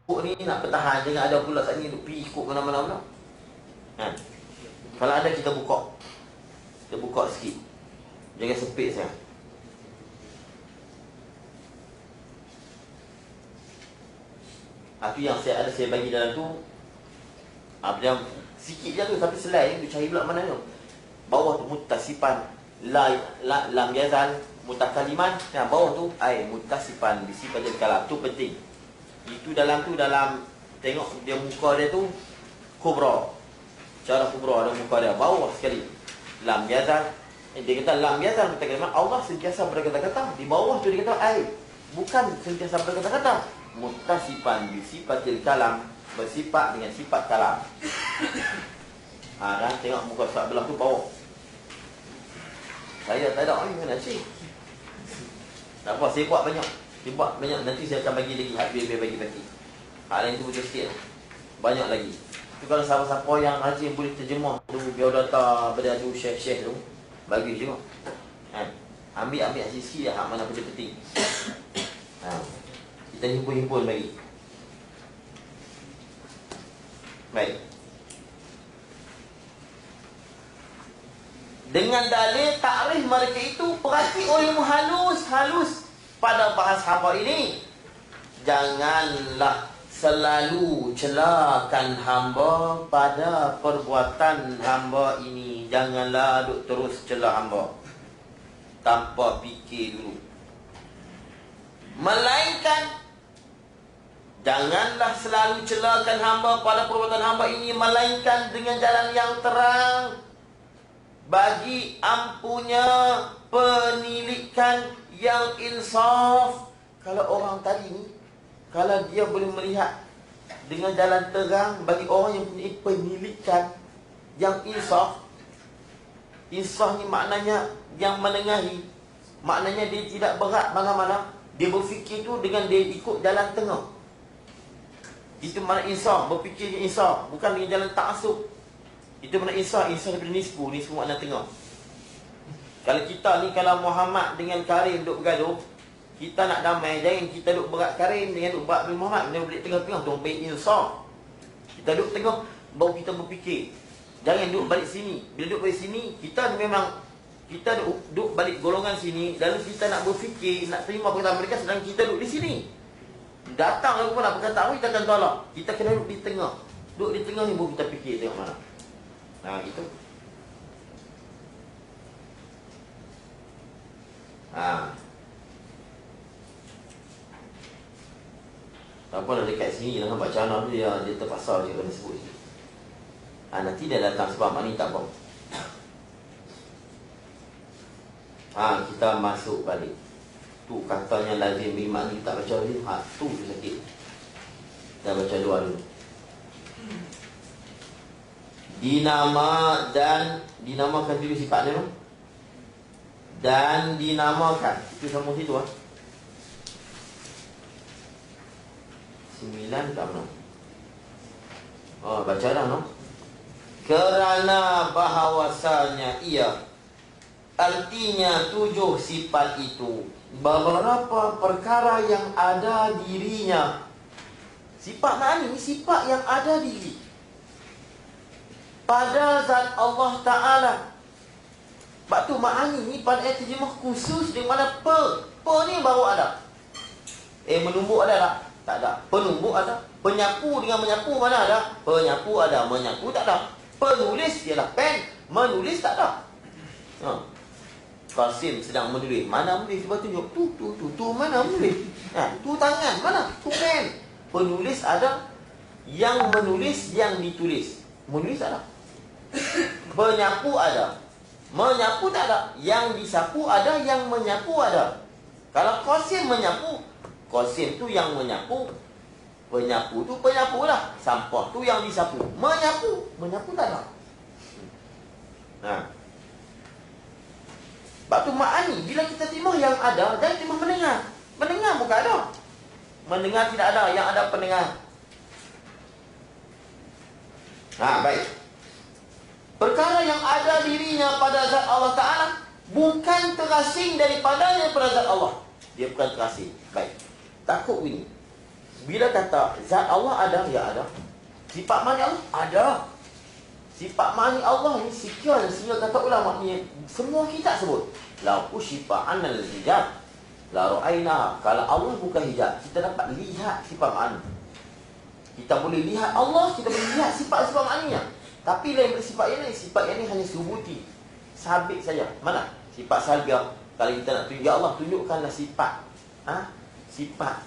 ni nak bertahan, jangan ada pula saat ni duk pergi ikut mana-mana pula. Kan? Kalau ada kita buka. Kita buka sikit. Jangan sempit sangat. Itu yang saya bagi dalam tu. Yang sikit je tu, tapi selai tu cari pula mana tu. Bawah tu muttasipan lam yazal mutakaliman. Nah, bawah tu muttasipan bisifatil kalam. Tu penting. Itu dalam tengok dia muka dia tu kubra. Cara kubra ada muka dia bawah sekali. Lam yazal. Dia kata lam yazal mutakaliman. Allah sentiasa berkata-kata. Di bawah tu dia kata bukan sentiasa berkata-kata. Muttasipan bisifatil kalam, bersifat dengan sifat kalam. Kan tengok muka surat belah tu bawah. Saya tak ada ni mana cik. Tak apa, saya buat banyak. Nanti saya akan bagi lagi. Habis bagi. Hak lain tu betul sikit. Banyak lagi. Tu kalau siapa-siapa yang rajin boleh terjemah tu, biodata benda tu, syekh-syekh tu, bagi juga. Ambil sikit hak mana benda penting. Kita himpun bagi. Baik. Dengan dalil takrif mereka itu berarti olehmu halus pada bahas hamba ini. Janganlah selalu celakan hamba pada perbuatan hamba ini. Janganlah duk terus celah hamba tanpa fikir dulu. Melainkan janganlah selalu celakan hamba pada perbuatan hamba ini, melainkan dengan jalan yang terang, bagi ampunya penilikan yang insaf. Kalau orang tadi ni, kalau dia boleh melihat dengan jalan terang, bagi orang yang punya penilikan yang insaf. Insaf ni maknanya yang menengahi. Maknanya dia tidak berat mana-mana. Dia berfikir tu dengan dia ikut jalan tengah. Itu mana insaf, berfikirnya insaf, bukan dengan jalan ta'assub. Itu mana insaf daripada nisbu makna tengah. Kalau kita ni, kalau Muhammad dengan Karim duk bergaduh, kita nak damai, jangan kita duk berat Karim dengan duk berat Muhammad. Kita duduk tengah-tengah tu, baik insaf. Kita duduk tengah, baru kita berfikir. Jangan duduk balik sini. Bila duduk balik sini, kita memang kita duduk balik golongan sini, lalu kita nak berfikir, nak terima perkataan mereka, sedang kita duduk di sini. Datang lagu mana perkataan kita akan tolak. Kita kena duduk di tengah. Duduk di tengah ni baru kita fikir tengok mana. Gitu. Apa nak dekat sini dalam bacaan tu dia terpaksa je kena sebut je. Nanti dia datang sebab mak ni tak apa. Kita masuk balik. Tu katanya lazim bimak ni tak baca ni. Tu sakit. Kita baca dua dulu. Dinamakan dulu sifatnya. Dan dinamakan. Itu sama situ 9 tak mana? Baca dah no. Kerana bahawasanya ia, artinya 7 sifat itu, beberapa perkara yang ada dirinya. Sifat mana ni? Sifat yang ada diri pada zat Allah Ta'ala. Sebab tu ma'ani ni pada ayat terjemah khusus di mana ni baru ada. Menumbuk ada tak? Tak ada. Penumbuk ada. Penyapu dengan menyapu mana ada? Penyapu ada, menyapu tak ada. Penulis ialah pen, menulis tak ada. Qasim sedang menulis. Mana menulis? Cuba tunjuk. Tu mana menulis? Tu tangan. Mana? Tu pen. Penulis ada. Yang menulis, yang ditulis. Menulis tak ada. Penyapu ada. Menyapu tak ada. Yang disapu ada, yang menyapu ada. Kalau Qasim menyapu, Qasim tu yang menyapu. Penyapu tu penyapu lah. Sampah tu yang disapu. Menyapu tak ada. Sebab tu ma'ani, bila kita terima yang ada, jangan terima mendengar. Mendengar bukan ada. Mendengar tidak ada, yang ada pendengar. Baik. Perkara yang ada dirinya pada zat Allah Ta'ala bukan terasing daripadanya pada zat Allah. Dia bukan terasing. Baik. Takut ini. Bila kata zat Allah ada, ya ada. Sifat mani Allah ada. Sifat mani Allah ni sekian sehingga kata ulama ni semua kita sebut. La usyifa anal hijab la ra'ayna. Kalau Allah buka hijab, kita dapat lihat sifat mani. Kita boleh lihat Allah, kita boleh lihat sifat-sifat maknanya. Tapi lain bersifat yang ni hanya subuti. Sabit saja. Mana? Sifat salbiah. Kalau kita nak tunjuk Allah, tunjukkanlah sifat. Sifat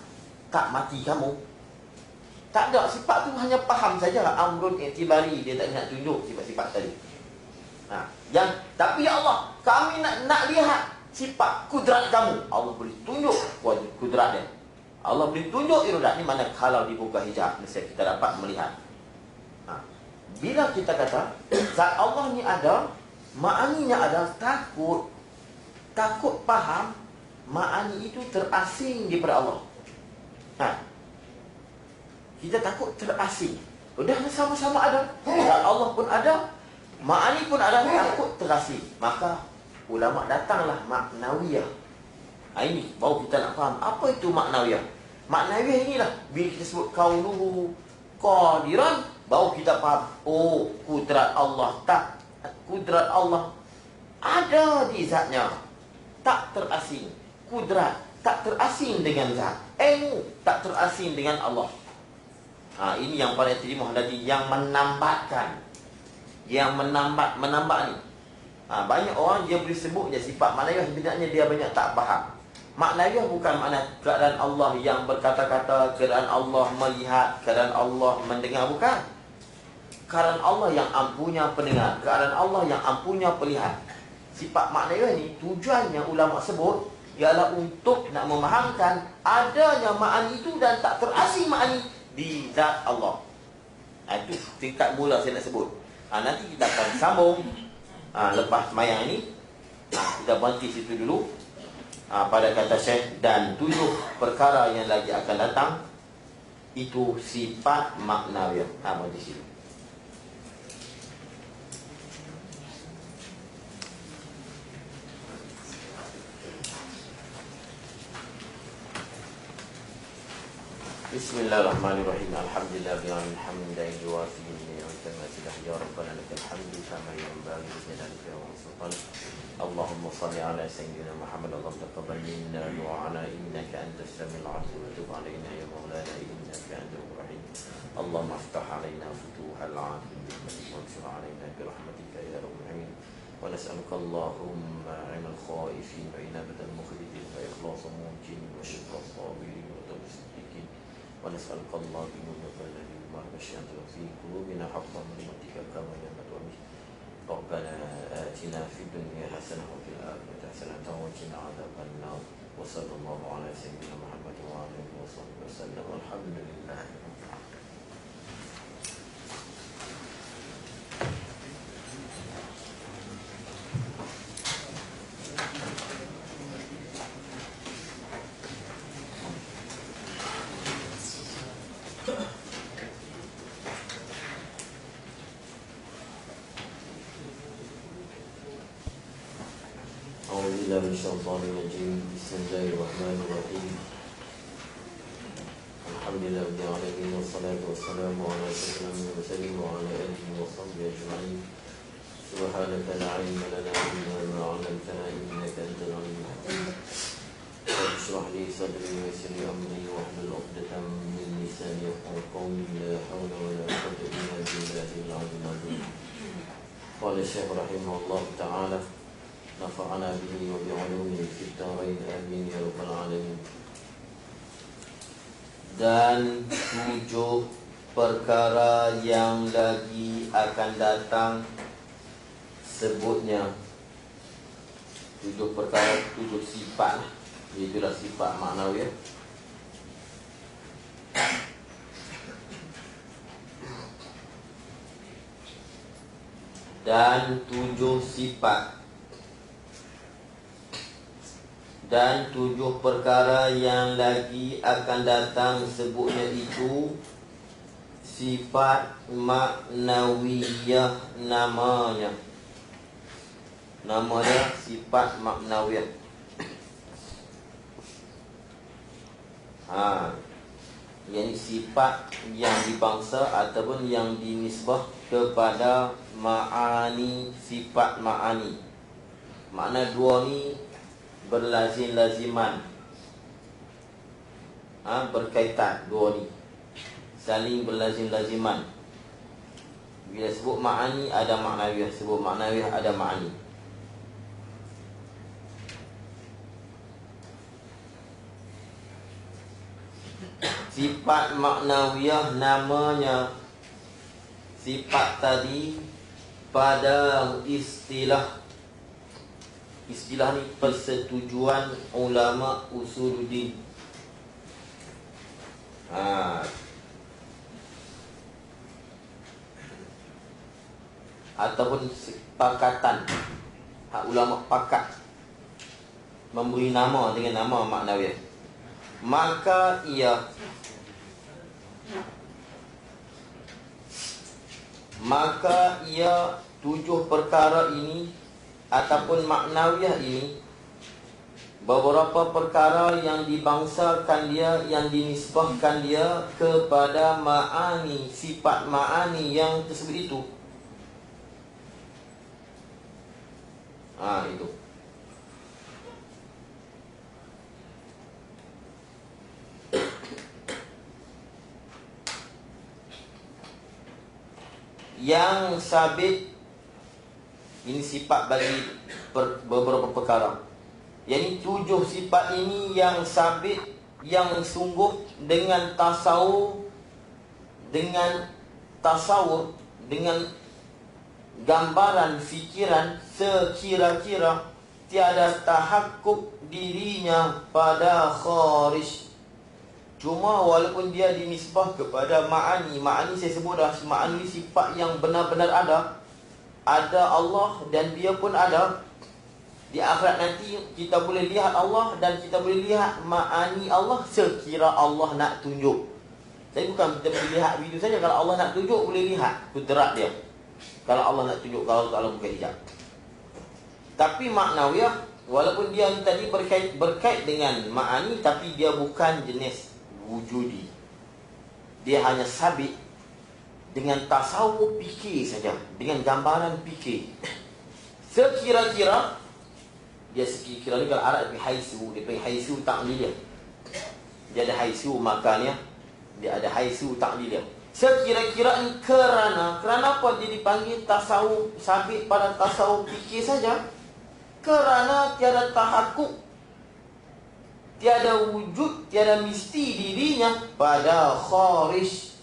tak mati kamu. Tak ada, sifat tu hanya faham saja. Amrun i'tibari, dia tak nak tunjuk sifat-sifat tadi. Tapi ya Allah, kami nak lihat sifat kudrat kamu. Allah boleh tunjuk kudrat dia. Allah boleh tunjuk iradat ni mana kalau dibuka hijab, mesti kita dapat melihat. Bila kita kata zat Allah ni ada, maknanya ada takut faham, makna itu terasing daripada Allah. Kita takut terasing. Udah sama-sama ada. Zat Allah pun ada, makna pun ada, takut terasing. Maka ulama datanglah maknawiyah. Ini baru kita nak faham apa itu maknawiyah. Maknawiyah inilah bila kita sebut kaunuhu qadiran, baru kita faham. Oh, kudrat Allah kudrat Allah ada di zatnya, tak terasing. Kudrat tak terasing dengan zat. Ilmu tak terasing dengan Allah. Ini yang paling terima tadi, yang menambatkan. Yang menambah ni. Banyak orang dia boleh sebut je sifat maknawiyah, sebenarnya dia banyak tak faham. Maknawiyah bukan makna keadaan Allah yang berkata-kata, keadaan Allah melihat, keadaan Allah mendengar, bukan. Keadaan Allah yang ampunya pendengar, keadaan Allah yang ampunya pelihat. Sifat maknawiyah ni tujuannya ulama sebut ialah untuk nak memahamkan adanya makna itu dan tak terasing makna di zat Allah. Itu tingkat mula saya nak sebut. Nanti kita akan sambung lepas mayang ini. Kita berhenti situ dulu pada kata Syekh, dan 7 perkara yang lagi akan datang itu sifat maknawiyah. Berhenti situ. Bismillahirrahmanirrahim. Alhamdulillah hamdan yuwafi ni'matan wa ya rabbana lakal hamdu kama yanbaghi li jalalika wa sultanik. Allahumma salli ala sayyidina Muhammad. Allahumma taqabbal minna du'ana innaka antas samiul 'alim wa tub 'alaina ya maulana innaka antal rahim. Allahumma iftah 'alaina futuhal 'alim bi rahmatika wa ansur 'alaina bi rahmatika ya rabbal alamin. Wa nas'aluka Allahumma 'ilmal khaifin wa inabatal mukhlisin wa ikhlasul mumkin wa syukra sabirin wa tawfiqin. ونسألك الله بمنك الذي ما بشأت في قلوبنا حقا برحمتك كما ينبغي. ربنا آتنا في الدنيا حسنة وفي الآخرة حسنة وقنا عذاب النار. وصلى الله على سيدنا محمد وعلى آله وصحبه وسلم والحمد لله. الشيطان الرجيم. بسم الله الرحمن الرحيم. الحمد لله رب العالمين والصلاة والسلام على سيدنا المرسلين وعلى آله وصحبه أجمعين. سبحانك لا علم لنا إلا ما علمتنا إنك أنت العليم الحكيم. رب اشرح لي صدري ويسر لي أمري واحلل عقدة من لساني يفقهوا قولي. لا حول ولا قوة إلا بالله العلي العظيم. قال الشيخ رحمه الله تعالى نفعنا به وبعلومه في الدارين آمين يا رب العالمين. Dan 7 perkara yang lagi akan datang sebutnya 7 perkara, 7 sifat, itulah sifat maknawiyah. Dan 7 sifat dan 7 perkara yang lagi akan datang sebutnya itu sifat maknawiyah namanya. Namanya sifat maknawiyah. yakni sifat yang dibangsa ataupun yang dinisbah kepada ma'ani, sifat ma'ani. Makna dua ni berlazim-laziman, berkaitan. Dua ni saling berlazim-laziman. Bila sebut ma'ani ada maknawiyah, sebut maknawiyah ada ma'ani. Sifat maknawiyah namanya sifat tadi pada istilah ni persetujuan ulama usuluddin. Ataupun sepakatan, ulama pakat memberi nama dengan nama maknawiyah. Maka ia tujuh perkara ini ataupun maknawiyah ini, beberapa perkara yang dibangsakan dia, yang dinisbahkan dia kepada ma'ani, sifat ma'ani yang tersebut itu. Itu. Yang sabit, ini sifat bagi beberapa perkara. Yang tujuh sifat ini yang sabit, yang sungguh dengan tasawur, dengan gambaran fikiran sekira-kira tiada tahakkuk dirinya pada kharij. Cuma walaupun dia dinisbah kepada ma'ani, saya sebut dah, ma'ani sifat yang benar-benar ada Allah dan dia pun ada. Di akhirat nanti kita boleh lihat Allah dan kita boleh lihat ma'ani Allah sekira Allah nak tunjuk. Saya bukan kita boleh lihat video saja, kalau Allah nak tunjuk boleh lihat kudrat dia. Kalau Allah nak tunjuk, kalau Allah buka hijab. Tapi maknawiyah, walaupun dia tadi berkait dengan ma'ani, tapi dia bukan jenis wujudi. Dia hanya sabit dengan tasawuf fikir saja, dengan gambaran fikir. Sekira-kira, dia sekira-kira ni kalau Arab dia panggil haisu ta'liliyah. Dia ada haisu makanya, dia ada haisu ta'liliyah. Sekira-kira ni kerana apa dia dipanggil tasawuf, sabit pada tasawuf fikir saja? Kerana tiada tahakkuk, tiada wujud, tiada mesti dirinya pada kharij.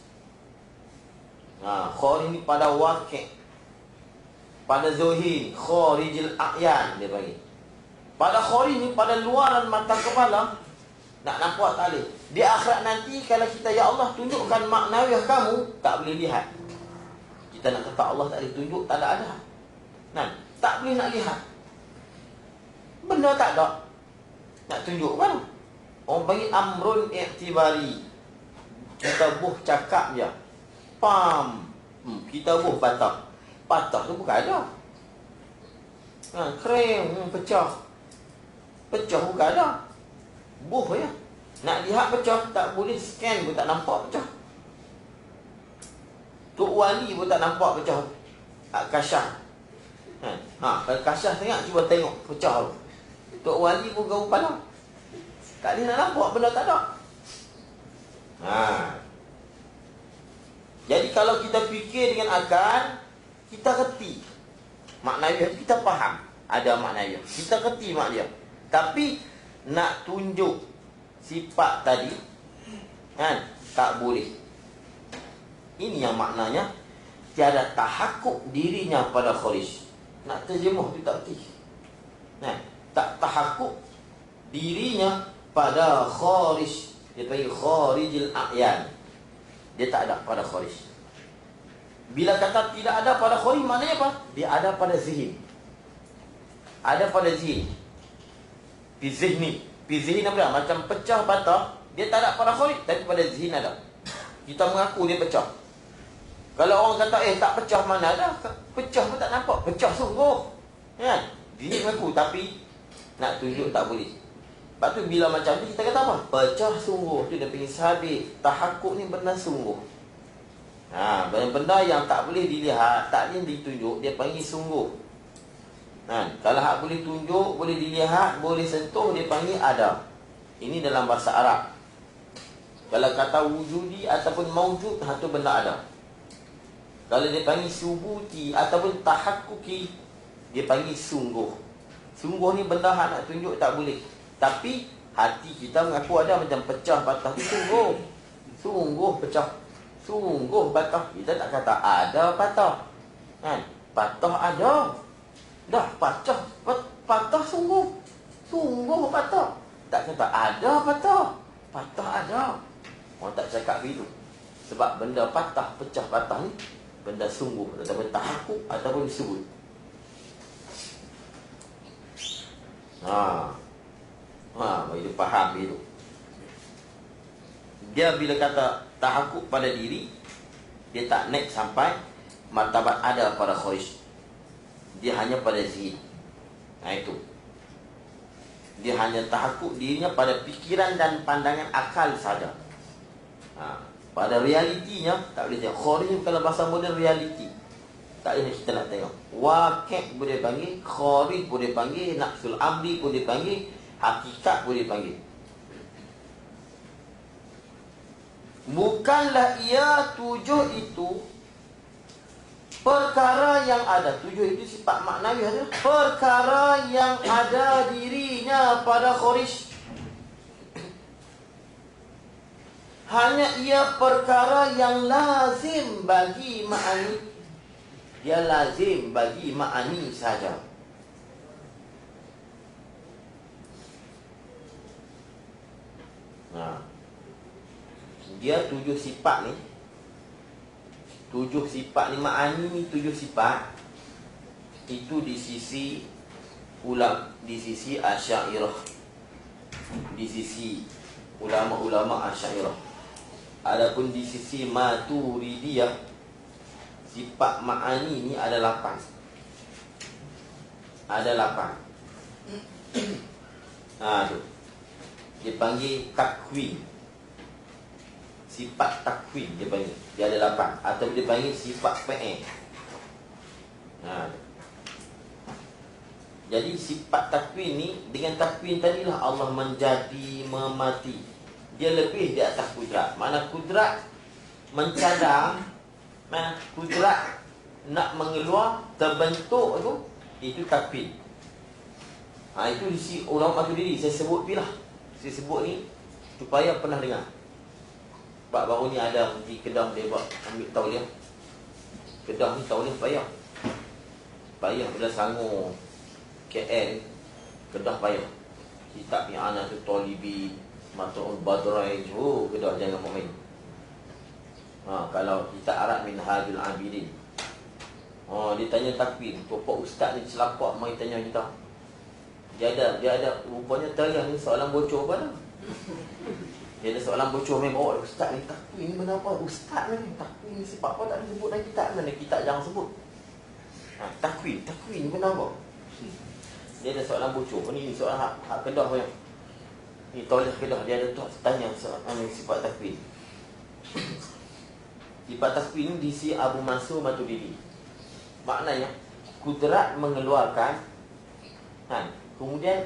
Kharij ni pada waqi', pada zahir, kharijil a'yan dia panggil. Pada kharij ni pada luaran mata kepala, nak nampak tak boleh. Di akhirat nanti kalau kita, ya Allah tunjukkan maknawiyah kamu, tak boleh lihat. Kita nak kata Allah tak boleh tunjuk, tak ada. Tak boleh nak lihat. Benda tak ada nak tunjuk kan? Orang panggil amrun i'tibari. Kita buh cakap je. Kita buh patah. Patah tu bukan ada. Krem, pecah. Pecah bukan ada. Buh ya. Nak lihat pecah, tak boleh scan pun tak nampak pecah. Tok Wali pun tak nampak pecah. Kasyah. Kalau kasyah sangat, cuba tengok pecah tu. Tok Wali pun gaul kepala. Tak boleh nak nampak, benda tak ada. Jadi kalau kita fikir dengan akal, kita kerti maknawiyah, kita faham ada maknawiyah, kita kerti maknawiyah. Tapi nak tunjuk sifat tadi tak boleh. Ini yang maknanya tiada tahakkuk dirinya pada kharij. Nak terjemah tu tak kerti. Tak tahakkuk dirinya pada kharij. Dia panggil kharijil a'yan. Dia tak ada pada kharij. Bila kata tidak ada pada kharij, maknanya apa? Dia ada pada zihin. Ada pada zihin. Di zihni. Di zihin apa? Macam pecah patah, dia tak ada pada kharij, tapi pada zihin ada. Kita mengaku dia pecah. Kalau orang kata tak pecah, mana ada? Pecah pun tak nampak. Pecah sungguh. Dia mengaku, tapi nak tunjuk tak boleh. Sebab tu bila macam tu kita kata apa? Pecah sungguh. Tu dia panggil sabit. Tahakkuk ni benda sungguh. Benda-benda yang tak boleh dilihat, tak boleh ditunjuk, dia panggil sungguh. Kalau hak boleh tunjuk, boleh dilihat, boleh sentuh, dia panggil ada. Ini dalam bahasa Arab. Kalau kata wujudi ataupun maujud, itu benda ada. Kalau dia panggil subuti ataupun tahakkuki, dia panggil sungguh. Sungguh ni benda hak nak tunjuk tak boleh. Tapi hati kita mengaku ada macam pecah patah tu sungguh. Sungguh pecah. Sungguh patah. Kita tak kata ada patah. Patah ada. Dah patah. Patah sungguh. Sungguh patah. Tak kata ada patah. Patah ada. Orang tak cakap begitu. Sebab benda patah, pecah patah ni benda sungguh ataupun tahakkuk ataupun disebut. Bagi dia faham begitu. Dia bila kata tahakkuk pada diri, dia tak naik sampai martabat ada pada kharij. Dia hanya pada zihn. Itu. Dia hanya tahakkuk dirinya pada fikiran dan pandangan akal saja. Pada realitinya tak boleh tengok. Kharij kalau bahasa moden realiti. Tak boleh kita nak tengok. Waqi' boleh panggil, kharij boleh panggil, nafsul amri boleh panggil, hakikat boleh panggil. Bukanlah ia tujuh itu perkara yang ada. Tujuh itu sifat maknawi adalah perkara yang ada dirinya pada kharij. Hanya ia perkara yang lazim bagi ma'ani. Dia lazim bagi ma'ani saja. Dia tujuh sifat ni. Tujuh sifat ni, ma'ani ni tujuh sifat. Itu di sisi di sisi Asy'ariyah. Di sisi ulama-ulama Asy'ariyah. Adapun di sisi Maturidiyah, sifat ma'ani ni ada 8. Ada 8. Tu. Dia panggil takwin. Sifat takwin dia panggil. Dia ada 8. Atau dia panggil sifat fi'il. Jadi sifat takwin ni, dengan takwin tadilah Allah menjadi, memati. Dia lebih di atas kudrat. Mana kudrat mencadang, mana kudrat nak mengeluar, terbentuk tu, itu takwin. Itu di si ulama Maturidi. Saya sebut pilah. Saya sebut ni supaya pernah dengar. Sebab baru ni ada di Kedah dia buat ambil tauliah. Kedah ni tauliah payah. Payah bila Selangor, KL, Kedah payah. Kitab I'anatul Talibi, Matrul Badrain, Kedah jangan main. Kalau kita Arab Minhajul Abidin. Dia tanya takwin. Bapak ustaz ni celapak mai tanya kita. Dia ada rupanya tanya ni soalan bocor apa dah. Dia ada soalan bocor memang ustaz ni takwin ni benda apa? Ustaz ni takwin ni sebab apa tak disebut dalam kitab? Mana kitab jangan sebut. Takwin ni benda apa? Dia ada soalan bocor. Ni soalan hak Kedah punya. Ni tauliah Kedah dia ada tanya soalan sifat takwin. Sifat takwin di si Abu Mansur Maturidi. Maknanya kudrat mengeluarkan, kemudian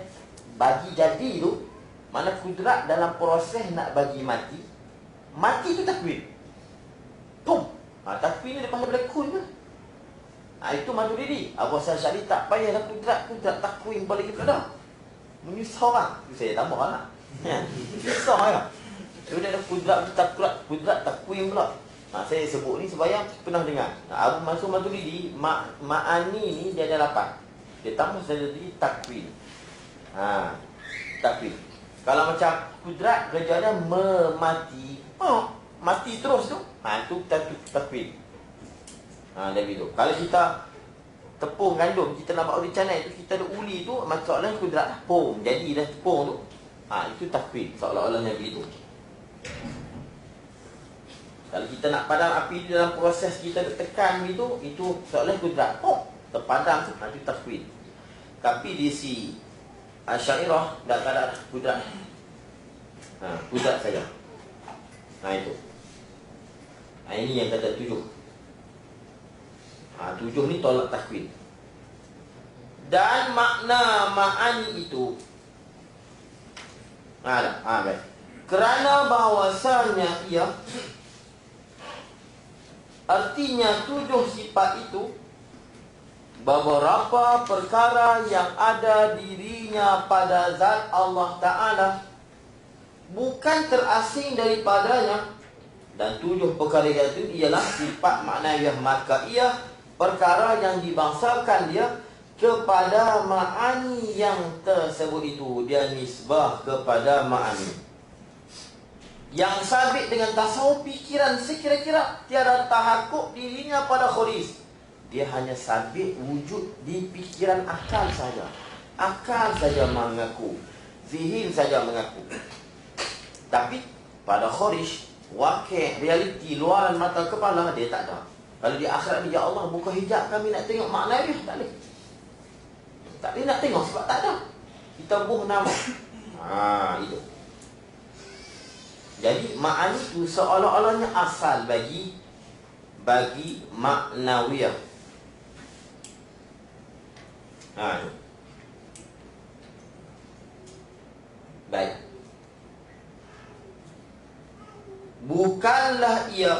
bagi jadi tu, mana kudrat dalam proses nak bagi mati. Mati tu takwin. Pum. Takwin ni dia panggil berlakon ke? Itu Maturidi. Abu Hasan Asy'ari tak payahlah kudrat takwin boleh kita dah. Menyusah orang. Saya tambah lah. Susah ya. Dia ada kudrat takwin pula. Saya sebut ni supaya pernah dengar. Abu Mansur Maturidi, ma'ani ni dia ada 8. Dia tambah satu lagi takwin. Takwin. Kalau macam kudrat kerjanya memati. Mati terus tu. Itu takwin. Dia begitu. Kalau kita tepung gandum, kita nak buat uli canai tu, kita ada uli tu, masalahnya kudrat tepung. Jadi dah tepung tu. Itu takwin. Seolah-olahnya begitu. Kalau kita nak padam api di dalam proses kita tekan begitu, itu seolah kudrat. Terpadam tu, itu takwin. Tapi di si Asy'ariyah tak ada kudrat. Kudrat saja. Itu. Ini yang kata 7. 7 ni tolak takwil. Dan makna ma'ani itu baik. Kerana bahawasanya ia artinya 7 sifat itu beberapa perkara yang ada dirinya pada zat Allah Ta'ala bukan terasing daripadanya. Dan 7 perkara itu ialah sifat maknawiyah, maka ia perkara yang dibangsakan dia kepada ma'ani yang tersebut itu. Dia nisbah kepada ma'ani yang sabit dengan tasawuf pikiran sekira-kira tiada tahakkuk dirinya pada khulis. Dia hanya sabit wujud di pikiran akal saja. Akal saja mengaku, zihin saja mengaku. Tapi pada khuris, wakil, realiti, luaran mata kepala, dia tak ada. Kalau di akhirat ni, ya Allah, buka hijab kami nak tengok makna dia. Tak boleh. Tak boleh nak tengok sebab tak ada. Kita buh nama. Itu. Jadi, ma'ani itu seolah-olahnya asal bagi maknawiyah. Baik. Bukanlah ia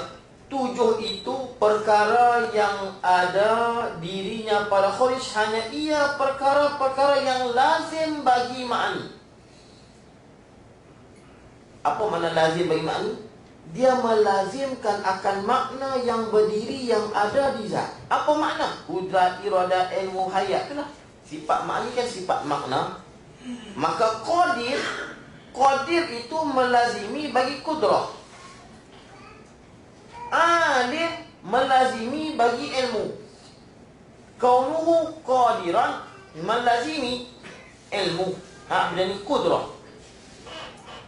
7 itu perkara yang ada dirinya pada khuris, hanya ia perkara-perkara yang lazim bagi ma'ani. Apa makna lazim bagi ma'ani? Dia melazimkan akan makna yang berdiri yang ada di zat. Apa makna? Kudrat, iradah, ilmu, hayat. Itulah. Sifat ma'ani kan sifat makna. Maka qadir itu melazimi bagi kudrah. Alim melazimi bagi ilmu. Kaunuhu qadiran melazimi ilmu. Dan kudrah.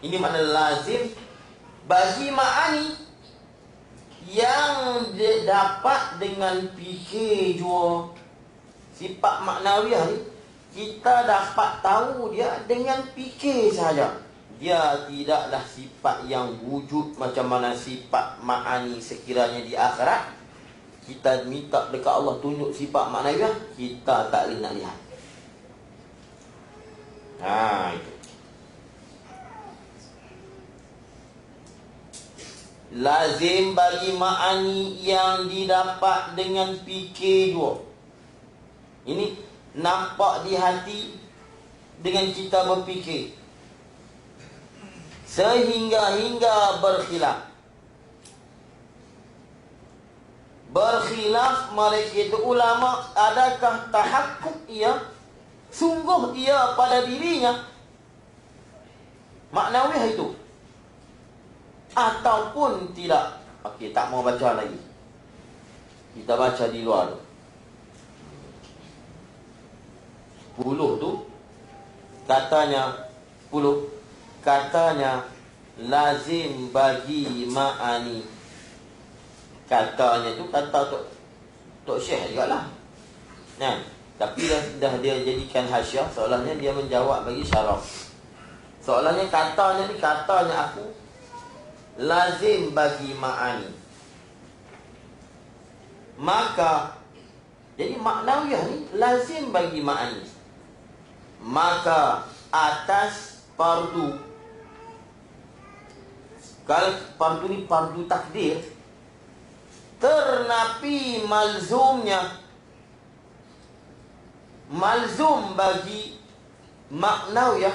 Ini makna lazim bagi ma'ani yang dapat dengan fikir jua. Sifat maknawiyah ni kita dapat tahu dia dengan fikir saja. Dia tidaklah sifat yang wujud macam mana sifat ma'ani sekiranya di akhirat. Kita minta dekat Allah tunjuk sifat maknawiyah, kita tak boleh nak lihat. Itu. Lazim bagi ma'ani yang didapat dengan fikir jua. Ini nampak di hati dengan kita berfikir. Sehingga berkhilaf. Berkhilaf mereka itu ulama, adakah tahakkuk ia, sungguh ia pada dirinya maknawiyah itu, ataupun tidak. Okey, tak mau baca lagi. Kita baca di luar tu. 10 tu katanya lazim bagi ma'ani. Katanya tu kata Tok Syekh juga lah. Tapi dah dia jadikan hasyiah, seolahnya dia menjawab bagi syarah. Seolahnya katanya ni, katanya aku lazim bagi ma'ani. Maka jadi maknawiyah ni lazim bagi ma'ani. Maka atas fardu, kalau fardu ni fardu takdir, ternapi malzumnya, malzum bagi maknawiyah,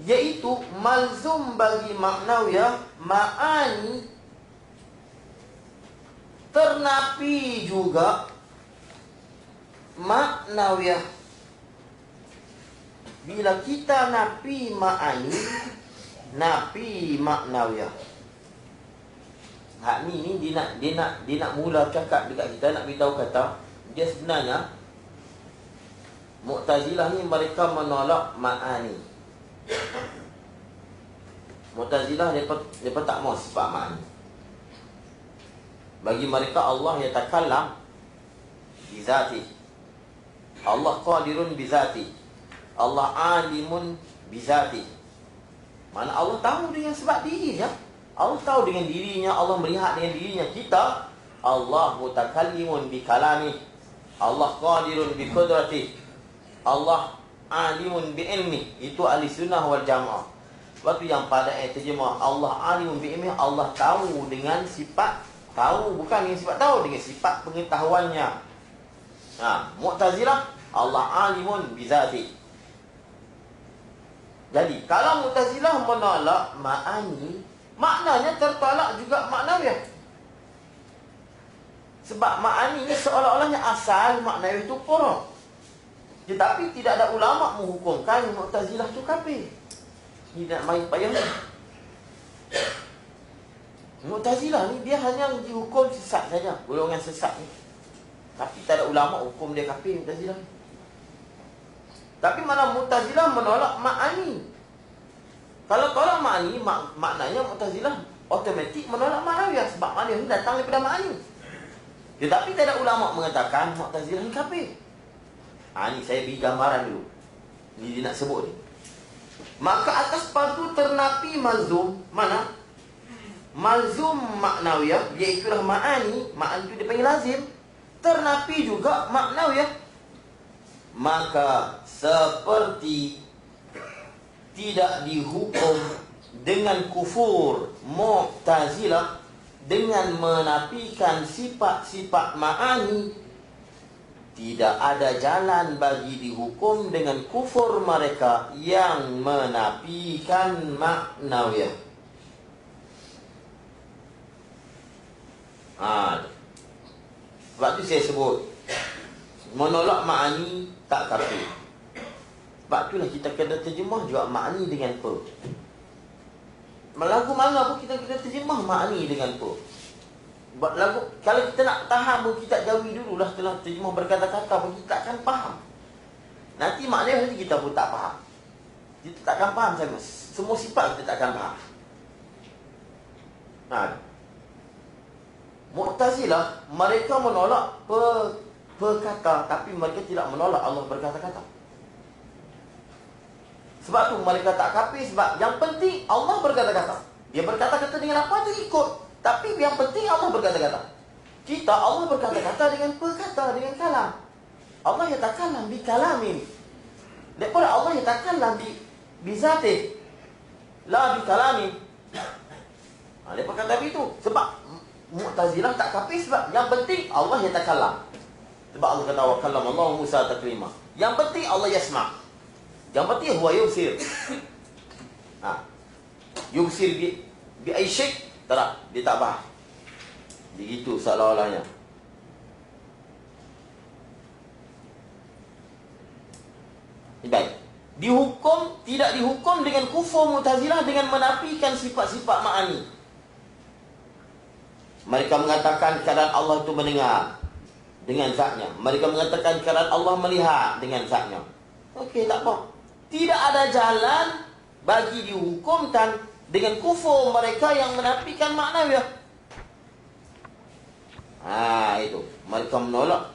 iaitu malzum bagi maknawiyah ma'ani, ternapi juga maknawiyah. Bila kita napi ma'ani, napi maknawiyah. Hak ni dia nak mula cakap dekat kita, nak beritahu kata dia sebenarnya Mu'tazilah ni mereka menolak ma'ani. Mu'tazilah mereka tak mau sifat ma'ani. Bagi mereka Allah yatakallam bi zati. Allah qadirun bi zati. Allah alimun bizati. Mana Allah tahu dengan sebab dirinya. Allah tahu dengan dirinya, Allah melihat dengan dirinya. Kita, Allah mutakallimun bi kalami, Allah qadirun bi qudrati, Allah alimun bi ilmi. Itu ahli sunnah wal jamaah. Sebab tu yang pada ayat terjemah Allah alimun bi ilmi, Allah tahu dengan sifat tahu, bukan dengan sifat tahu, dengan sifat pengetahuannya. Mu'tazilah Allah alimun bi zati. Jadi kalau Mu'tazilah menolak ma'ani, maknanya tertolak juga maknawiyah. Sebab ma'ani ini seolah-olahnya asal maknawiyah itu korok. Tetapi tidak ada ulama menghukumkan Mu'tazilah itu kafir. Tidak main payah ni. Mu'tazilah ni dia hanya dihukum sesat saja, golongan sesat ni. Tapi tak ada ulama hukum dia kafir Mu'tazilah ni. Tapi mana Mu'tazilah menolak ma'ani. Kalau tolak ma'ani, maknanya Mu'tazilah otomatik menolak ma'nawiyah. Sebab ma'nawiyah ni datang daripada ma'ani. Tetapi tak ada ulama mengatakan Mu'tazilah ni kafir. Ni saya beri gambaran dulu. Ni dia nak sebut ni. Maka atas padu ternapi malzum. Mana? Malzum ma'nawiyah, iaitulah ma'ani. Ma'ani itu dia panggil lazim. Ternapi juga ma'nawiyah. Maka seperti tidak dihukum dengan kufur Mu'tazilah dengan menafikan sifat-sifat ma'ani, tidak ada jalan bagi dihukum dengan kufur mereka yang menafikan ma'nawiyah. Sebab tu saya sebut menolak ma'ani tak kafir. Sebab itulah kita kena terjemah juga ma'ani dengan apa. Lagu mana pun kita kena terjemah ma'ani dengan apa. Lagu, kalau kita nak tahan pun kita jauhi dululah setelah terjemah berkata-kata pun kita tak akan faham. Nanti maknanya nanti kita pun tak faham. Kita tak akan faham sama. Semua sifat kita tak akan faham. Mu'tazilah mereka menolak perkata, tapi mereka tidak menolak Allah berkata-kata. Sebab tu mereka tak kafir. Sebab yang penting Allah berkata-kata. Dia berkata-kata dengan apa tu ikut. Tapi yang penting Allah berkata-kata. Kita Allah berkata-kata dengan perkata, dengan kalam. Allah yatakallam bi kalamin. Daripada Allah yatakallam bi zati, la bi kalamin. Dia berkata begitu. Sebab Mu'tazilah tak kafir. Sebab yang penting Allah yatakallam. Sebab Allah kata wa kallama Allah Musa taklima. Yang penting Allah yasma'. Yang penting huwa yubsir. Yubsir bi ay syai'. Tak, dia tak faham. Begitu seolah-olahnya. Baik. Tidak dihukum dengan kufur Mu'tazilah dengan menafikan sifat-sifat ma'ani. Mereka mengatakan keadaan Allah itu mendengar dengan zatnya. Mereka mengatakan keadaan Allah melihat dengan zatnya. Okey, tak apa. Tidak ada jalan bagi dihukumkan dengan kufur mereka yang menafikan maknawiyah. Itu. Mereka menolak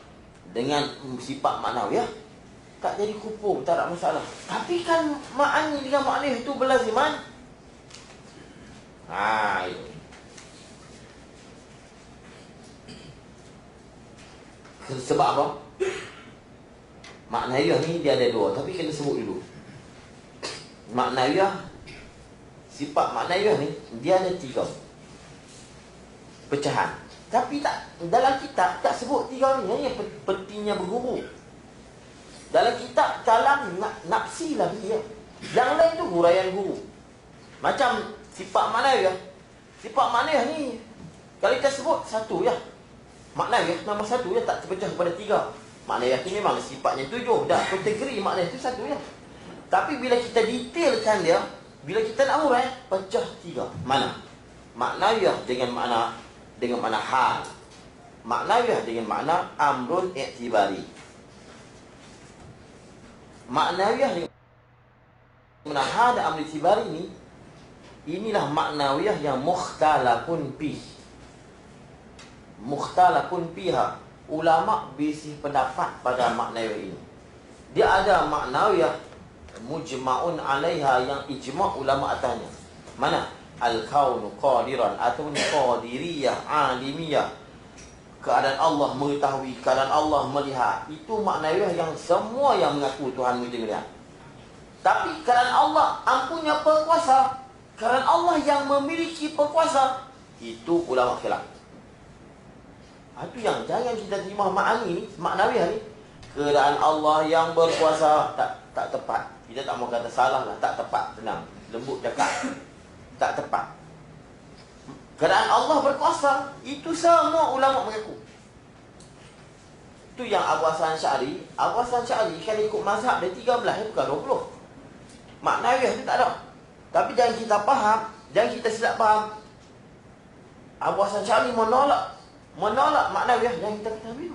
dengan sifat maknawiyah. Tak jadi kufur, tak ada masalah. Tapi kan ma'ani dengan maknawiyah itu berlaziman. Itu. Sebab apa? Maknawiyah ni dia ada dua, tapi kena sebut dulu. Maknawiyah, sifat maknawiyah ni dia ada 3 pecahan. Tapi tak, dalam kitab tak sebut 3 ni. Yang pentingnya berguru. Dalam kitab kalam nafsi lah dia. Yang lain tu huraian guru. Macam sifat maknawiyah. Sifat maknawiyah ni kalau kita sebut 1 ya. Maknawiyah nama 1 ya, tak terpecah kepada 3. Maknawiyah tu memang sifatnya 7. Dah kategori maknawiyah tu 1 ya. Tapi bila kita detailkan dia, bila kita nak urai, pecah 3. Mana? Maknawiyah dengan makna hal. Maknawiyah dengan makna amrun i'tibari. Maknawiyah dengan makna hal dan amrun i'tibari ni, inilah maknawiyah yang mukhtalafun fih. Mukhtalafun fiha. Ulama bisih pendapat pada maknawiyah ini. Dia ada maknawiyah mujma'un 'alaiha, yang ijma' ulama atasnya. Mana? Al-kaunu qadiran atau qadiriyah alimiyah. Keadaan Allah mengetahui, keadaan Allah melihat. Itu maknawiyah yang semua yang mengaku Tuhan melihat. Tapi keadaan Allah ampunya perkuasa, keadaan Allah yang memiliki perkuasa, itu ulama khilaf. Itu yang jangan kita terima makni ni, maknawiyah ni. Keadaan Allah yang berkuasa tak tepat. Kita tak mau kata salah lah, tak tepat, tenang, lembut cakap. Tak tepat. Keadaan Allah berkuasa, itu semua ulama mengaku. Itu yang Abu Hasan Sy'ari. Abu Hasan Sy'ari kan ikut mazhab dia 13, bukan 20. Maknawiyah tu tak ada. Tapi jangan kita faham, jangan kita silap faham. Abu Hasan Sy'ari menolak maknawiyah yang kita ketahui.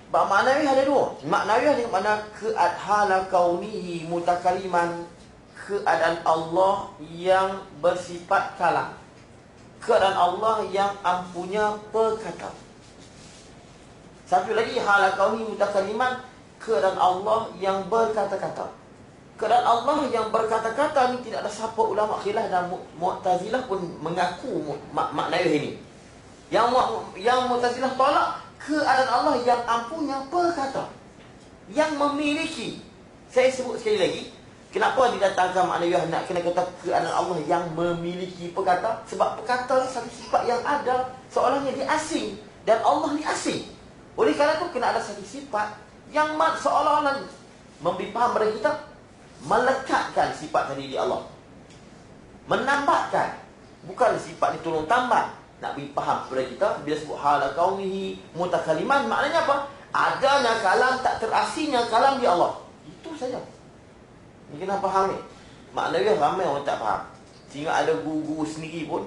Sebab maknawiyah ada dua. Maknawiyah dengan makna keadhala kaunihi mutakaliman, keadaan Allah yang bersifat kalam, keadaan Allah yang ampunya perkata. Satu lagi, hala kauni mutakaliman, keadaan Allah yang berkata-kata. Keadaan Allah yang berkata-kata ni tidak ada siapa ulama khilaf, dan Mu'tazilah pun mengaku maknawiyah ini. Yang Mu'tazilah tolak keadaan Allah yang ampunya perkata, yang memiliki. Saya sebut sekali lagi, kenapa didatangkan maknawiyah nak kena kata keadaan Allah yang memiliki perkata? Sebab perkata satu sifat yang ada, seolahnya dia asing, dan Allah ni asing. Oleh kerana itu kena ada satu sifat yang seolah-olah memberi faham pada kita, melekatkan sifat tadi di Allah, menambahkan, bukan sifat ni tolong tambah. Nak beri faham kepada kita, bila sebut hala kaunihi mutakaliman, maknanya apa? Adanya kalam, tak terasingnya kalam di Allah. Itu saja. Ni kena faham ni. Maknanya ramai orang tak faham. Sehingga ada guru-guru sendiri pun,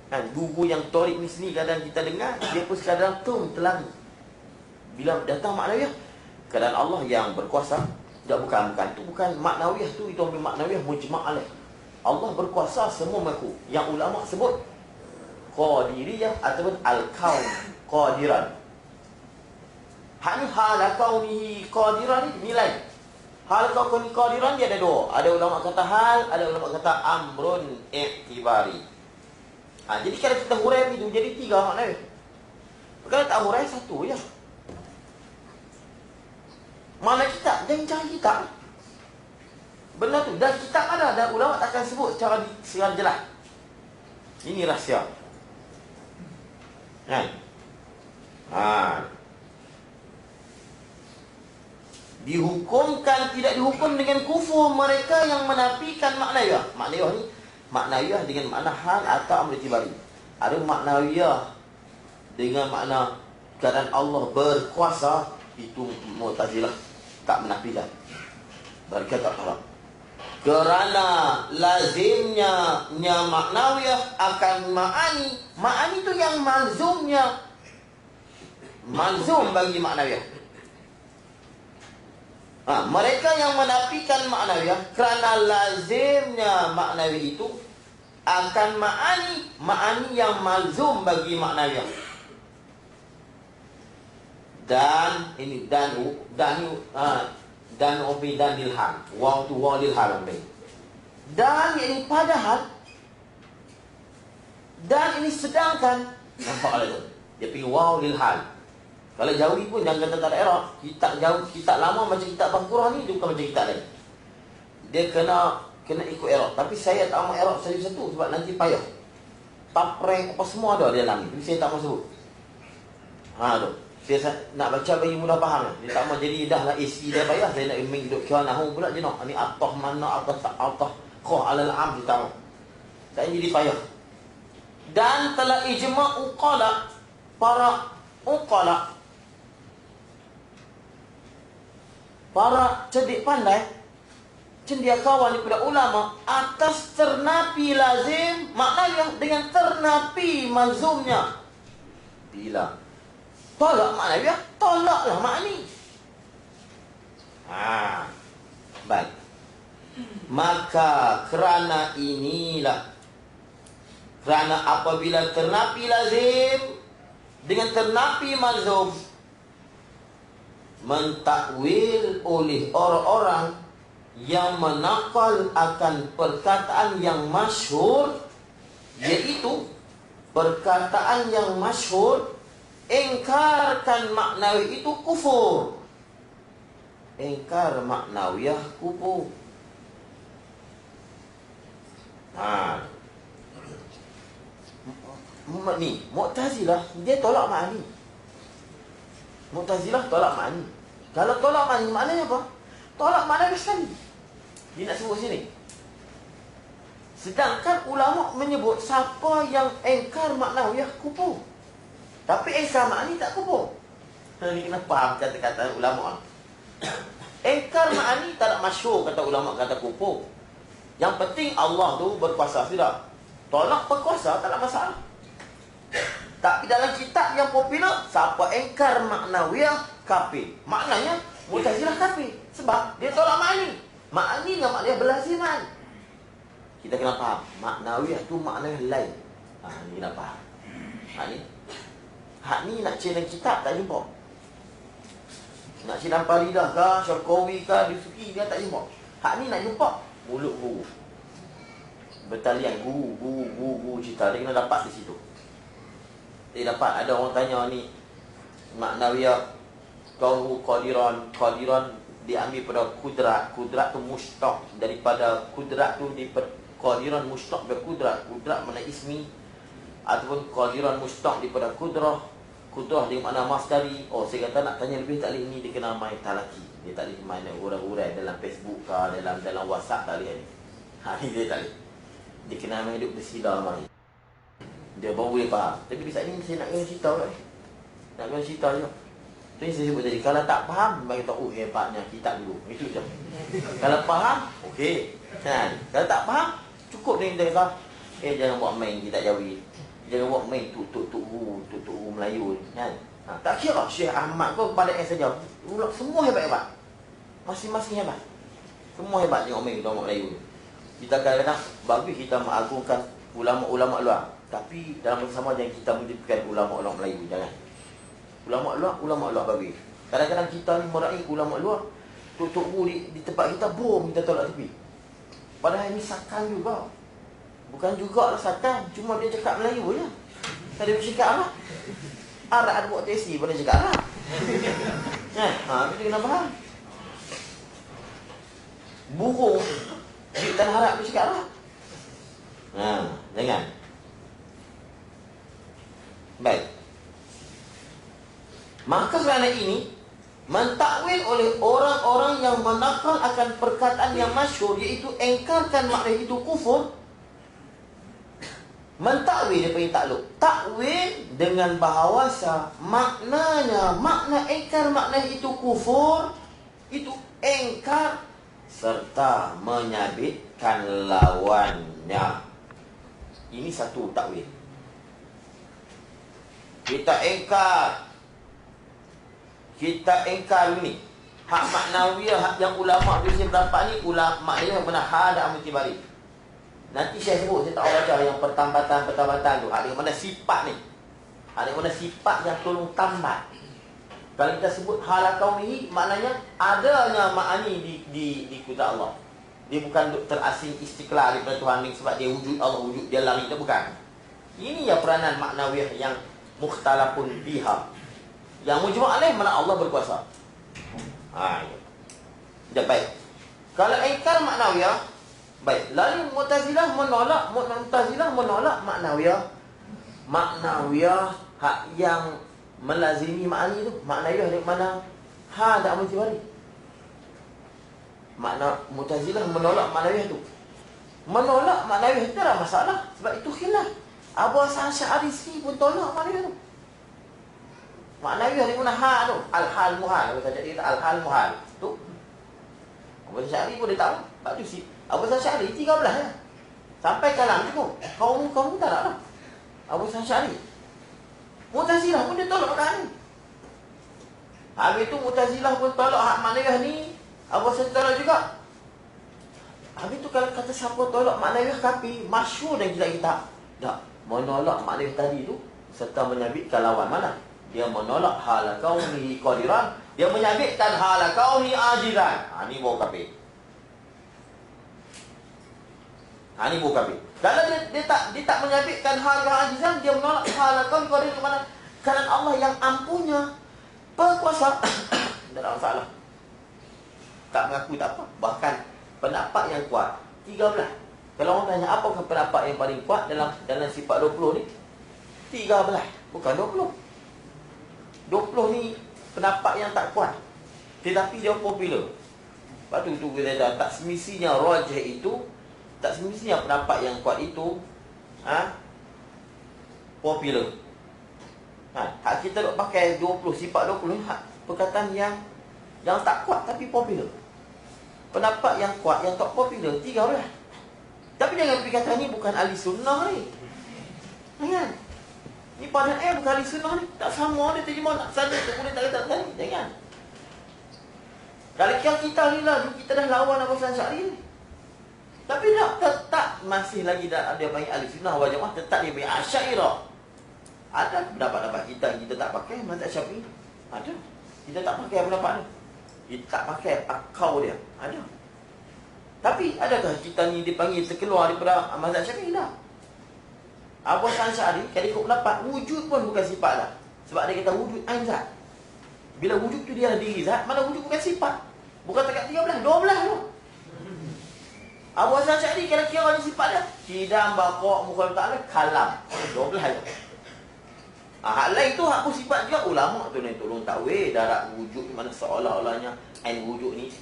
kan, guru yang torik ni sendiri kadang kita dengar, dia pun sekadar telan. Bila datang maknawiyah, keadaan Allah yang berkuasa, bukan itu bukan maknawiyah tu, itu ambil maknawiyah mujma' alaih. Allah berkuasa, semua mengaku. Yang ulama sebut qadiriyah ataupun al-kaun qadiran. Hak ni hala kaunihi qadiran ni nilai. Hal kauni qadiran dia ada dua. Ada ulama kata hal, ada ulama kata amrun i'tibari. Jadi kalau kita hurai itu jadi tiga maknanya. Kalau tak hurai satu je. Mana kitab? Jangan cari kitab. Benar tu. Dan kitab ada, dan ulama takkan sebut secara jelas. Ini rahsia. Kan? Dihukumkan, tidak dihukum dengan kufur mereka yang menafikan maknawiyah. Maknawiyah ni, maknawiyah dengan makna hal atau amr i'tibari. Ada maknawiyah dengan makna keadaan Allah berkuasa, itu Mu'tazilah tak menafikan. Mereka tak faham. Kerana lazimnya maknawiyah akan ma'ani. Ma'ani tu yang malzumnya, malzum bagi maknawiyah. Mereka yang menafikan maknawiyah kerana lazimnya maknawi itu akan ma'ani yang malzum bagi maknawiyah. Dan ini dan dilham. Waw tu waw dilham. Dan ini padahal, dan ini sedangkan, nampak lah tu. Dia pergi waw dilham. Kalau Jawi pun jangan kata tak ada error. Kitab jauh, kitab lama macam kitab Bangkurah ni, dia bukan macam kitab lain. Dia kena ikut error. Tapi saya tak mau error satu-satu sebab nanti payah. Tapreng apa semua ada di dalam ni. Tapi saya tak mau sebut. Tu. Saya nak baca bagi mudah faham. Dia tak mau jadi dah lah isi dia payah. Saya nak hidup kira nahu pula je nak. Ni atah mana, atah khoh alal am, dia tak mau. Saya jadi payah. Dan telah ijma' uqala, para uqala, para cerdik pandai, cendekiawan daripada ulama, atas ternapi lazim maknanya dengan ternapi malzumnya. Bila tolak maknanya, tolaklah makni. Baik. Maka kerana inilah, kerana apabila ternapi lazim dengan ternapi malzum, mentakwil oleh orang-orang yang menakal akan perkataan yang masyhur, iaitu perkataan yang masyhur, ingkarkan maknawi itu kufur. Ingkar maknawiyah kufur. Ni Mu'tazilah dia tolak makni. Mu'tazilah tolak makni. Kalau tolak makni maknanya apa? Tolak makna sekali. Dia nak sebut sini. Sedangkan ulama menyebut siapa yang ingkar maknawiyah kufur. Tapi ingkar makni tak kufur. Ni kena faham kata-kata ulama. Ingkar makni tak ada masyhur kata ulama kata kufur. Yang penting Allah tu berkuasa sudah. Tolak berkuasa tak ada masalah. Tapi dalam kitab yang popular, siapa ingkar maknawiyah kafir. Maknanya Mu'tazilah kafir. Sebab dia tolak makni. Makni dengan maknanya berlaziman. Kita kena faham. Maknawiyah tu maknanya lain. Ni kena faham. Hak ni nak cek dalam kitab tak jumpa. Nak cek dalam Faridah ke, Syarqawi ke, Disuki, dia tak jumpa. Hak ni nak jumpa mulut guru. Bertalian guru cerita. Dia kena dapat di situ. Dia dapat ada orang tanya ni maknawiyah kauhu qadiran diambil pada kudrat tu mustaq daripada kudrat tu qadiran mustaq dari kudrat mana ismi ataupun qadiran mustaq daripada kudrah di makna masdari. Saya kata nak tanya lebih tak boleh ni, dia kena main talaki. Dia tak boleh main urai-urai dalam Facebook ke dalam WhatsApp tak boleh ni. Ni dia tak boleh. Dia kena main duduk bersidar main. Dia baru boleh faham. Tapi saat ni saya nak kena cerita kan. Nak kena cerita je. Itu yang saya sebut tadi. Kalau tak faham, bagi tahu hebatnya kitab dulu. Itu je. Kalau faham, okey. Kalau tak faham, cukup dia kata, jangan buat main kitab Jawi. Jangan buat main tutup Melayu kan. Tak kira Syekh Ahmad pun kepada saja. Semua hebat-hebat. Masing-masing hebat. Semua hebat tengok main ulama Melayu. Kita kadang-kadang bagus kita mengagungkan ulama-ulama luar. Tapi dalam masa sama jangan kita menjadikan ulama-ulama Melayu. Jangan. Ulama luar bagus. Kadang-kadang kita ni meraih ulama luar. Tok Bu di tempat kita bom kita tolak tepi. Padahal ini sakan juga. Bukan jugalah sakan. Cuma dia cakap Melayu je. Tak dia bercakap Arab. Arab ada buat teksi pada cakap Arab. Kita kena faham. Burung di tanah Arab dia cakap Arab. Jangan. Baik. Maka kerana ini mentakwil oleh orang-orang yang menakal akan perkataan yang masyhur, iaitu engkarkan makna itu kufur. Mentakwil dia panggil takluk. Takwil dengan bahawasa maknanya, makna engkar makna itu kufur, itu engkar serta menyabitkan lawannya. Ini satu takwil. Kita engkar ni hak maknawiyah, hak yang ulama tu saya berdapat ni, ulama maknanya benar hada amtibari. Nanti saya sebut, saya tak baca yang pertambatan tu. Ada mana sifat ni? Ada mana sifat yang tolong tambat. Kalau kita sebut halakau ni, maknanya adanya makni di kuasa Allah. Dia bukan terasing istiqlal daripada Tuhan ni sebab dia wujud Allah, wujud dia langit, itu bukan. Ini ya peranan maknawiyah yang mukhtalafun biha. Yang mujma' alaih mana Allah berkuasa. Ya. Baik. Kalau ingkar maknawiyah, baik. Lalu Mu'tazilah menolak maknawiyah. Maknawiyah hak yang melazimi makni tu. Maknawiyah dari mana? Tak mesti. Makna Mu'tazilah menolak maknawiyah tu. Menolak maknawiyah itu tak masalah. Sebab itu khilaf. Abu Hasan Asy'ari pun tolak maknawiyah tu. Maknawiyah dari mana tu? Al-hal muhal. Saya cakap al-hal muhal. Tu. Abu Hasan Asy'ari pun dia tahu. Sebab tu Abu Hasan Asy'ari 13 ya. Sampai kalam tu. Kaum tak nak lah. Abu Hasan Asy'ari. Mu'tazilah pun dia tolak kan ni. Habis tu Mu'tazilah pun tolak hak maknawiyah ni. Abu Hasan tolak juga. Habis tu kalau kata siapa tolak maknawiyah kafir, masyhur dan kita. Tak. Menolak maknawiyah tadi tu serta menyabitkan lawan mana? Dia menolak hala kaunihi qadiran, dia menyabitkan hala kaunihi ajiran. Ni baru kafir. Ini bukan kafir. Kalau dia tak menyabitkan hal keajizan, dia menolak hal qadir ke mana? Kerana Allah yang ampunya, berkuasa. Tak ada masalah. Tak mengaku tak apa. Bahkan pendapat yang kuat 13. Kalau orang tanya apakah pendapat yang paling kuat dalam sifat 20 ni? 13, bukan 20. 20 ni pendapat yang tak kuat, tetapi dia popular. Lepas tu kita dah tak semestinya rajih itu, tak semestinya pendapat yang kuat itu popular. Hak kita duk pakai 20, sifat 20 ni hak perkataan yang tak kuat tapi popular. Pendapat yang kuat yang tak popular 13. Tapi jangan pergi kata ni bukan ahli sunnah ni. Jangan. Ni pada bukan ahli sunnah ni. Tak sama dia terjemah nak sana tak boleh tak kata tadi. Jangan. Kalau kita ni lah, kita dah lawan Abu Hasan Asy'ari ni. Tapi tak tetap masih lagi ada panggil ahli sunnah wal jamaah, tetap dia panggil Asy'ariyah. Ada pendapat-pendapat kita tak pakai mazhab Syafi'i. Ada. Kita tak pakai pendapat ni. Kita tak pakai akal dia. Ada. Tapi adakah kita ni dipanggil terkeluar daripada mazhab Syafi'i? Tak. Abu Hasan Asy'ari kalau ikut pendapat wujud pun bukan sifat dah. Sebab dia kata wujud ain zat. Bila wujud tu dia diri zat, mana wujud bukan sifat. Bukan dekat 13, 12 tu. Abu Hasan Asy'ari kalau kira ada sifat dia, tidak baqa muka ta'ala kalam. 12 tu. Hak lain tu hak pun sifat juga. Ulama tu ni tolong takwil darat wujud mana seolah-olahnya ain wujud ni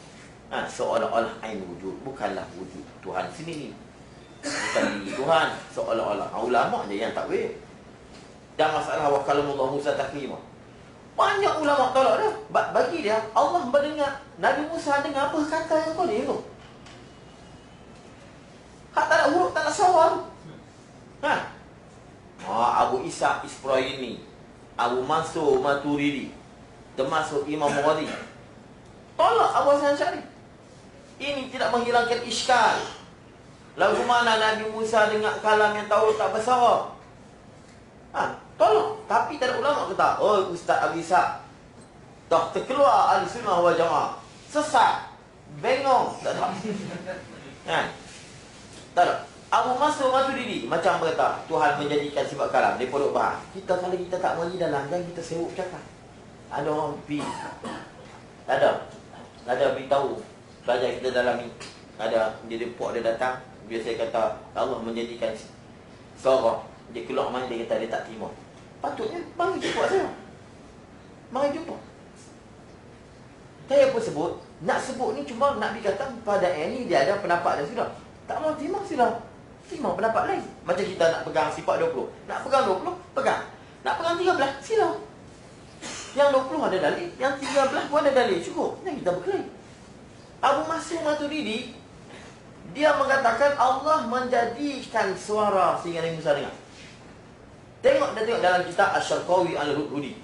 seolah-olah ain wujud, bukanlah wujud Tuhan sini ni. Bukan diri Tuhan seolah-olah. Ulama je yang takwil. Dan masalah wa kalamullah Musa taklima. Banyak ulama tolak dah. Bagi dia Allah mendengar, Nabi Musa dengar apa kata yang kau dia tu. Hak tak ada huruf, tak ada sawal. Abu Isa Ispraini, Abu Mansur Maturidi, termasuk Imam Ghazali, tolak Abu Hasan Asy'ari. Ini tidak menghilangkan iskal. Lalu mana Nabi Musa dengar kalam yang tahu tak bersara? Tolak. Tapi tak ada ulama kata, oh Ustaz Abu Isa dah terkeluar ahli sunnah wal jamaah, sesat, bengong. Tak ada. Tak ada. Abu Mansur Maturidi macam berkata Tuhan menjadikan sifat kalam dia pondok bahas. Kita kalau kita tak mengaji dalam, jangan kita sibuk cakap. Ada orang pergi, ada beritahu belajar kita dalam ni, ada dia report dia datang, biasa kata Allah menjadikan suara dia keluar mana, dia kata dia tak terima. Patutnya mari jumpa saya, mari jumpa. Saya pun sebut, nak sebut ni cuma nak dikata pada ni dia ada pendapat dia sudah. Tak mau terima sila. Terima pendapat lain. Macam kita nak pegang sifat 20. Nak pegang 20, pegang. Nak pegang 13, sila. Yang 20 ada dalil, yang 13 pun ada dalil. Cukup. Yang kita berkelahi. Abu Mansur Maturidi, dia mengatakan Allah menjadikan suara sehingga Nabi Musa dengar. Tengok dalam kitab Asy-Syarqawi Al-Hudi.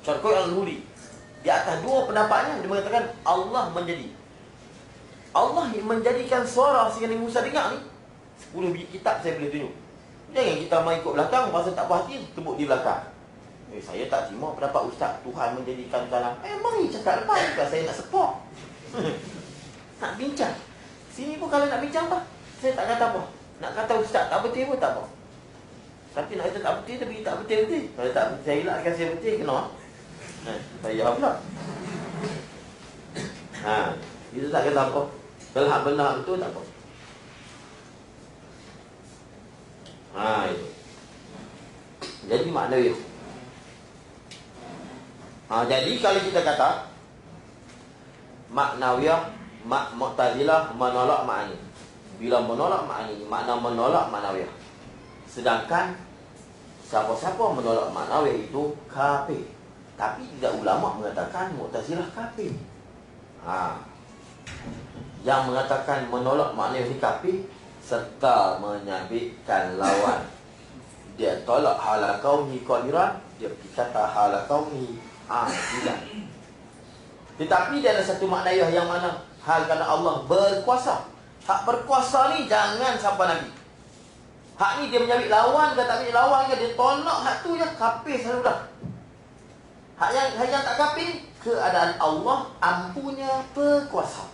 Syarqawi Al-Hudi. Di atas dua pendapatnya, dia mengatakan Allah menjadikan suara sehingga Nabi Musa dengar ni. 10 biji kitab saya boleh tunjuk. Jangan kita main ikut belakang, masa tak puas hati, tebuk di belakang. Saya tak terima pendapat Ustaz Tuhan menjadikan kalam. Mari cakap lepas, bukan saya nak support. Nak bincang. Sini pun kalau nak bincang apa? Saya tak kata apa. Nak kata Ustaz tak betul pun tak apa. Tapi nak kata tak betul, tapi tak betul-betul. Kalau tak betul, saya elakkan saya betul, kena. Saya jawab pula. Kita tak kata apa. Kalau hak benar betul tak apa. Itu. Jadi makna dia. Jadi kalau kita kata maknawiyah, Mu'tazilah menolak ma'ani. Bila menolak ma'ani, makna menolak maknawiyah. Sedangkan siapa-siapa menolak maknawiyah itu kafir. Tapi tidak ulama mengatakan Mu'tazilah kafir. Yang mengatakan menolak maknawiyah ini kafir serta menyabitkan lawan. Dia tolak hala kauni qadiran, dia kata hala kauni tidak. Tetapi dia ada satu maknawiyah yang mana hal kerana Allah berkuasa. Hak berkuasa ni jangan sampai Nabi. Hak ni dia menyabit lawan ke tak menyabit lawan ke, dia tolak hak tu je, kafir selalu dah. Hak yang tak kafir, keadaan Allah ampunya berkuasa.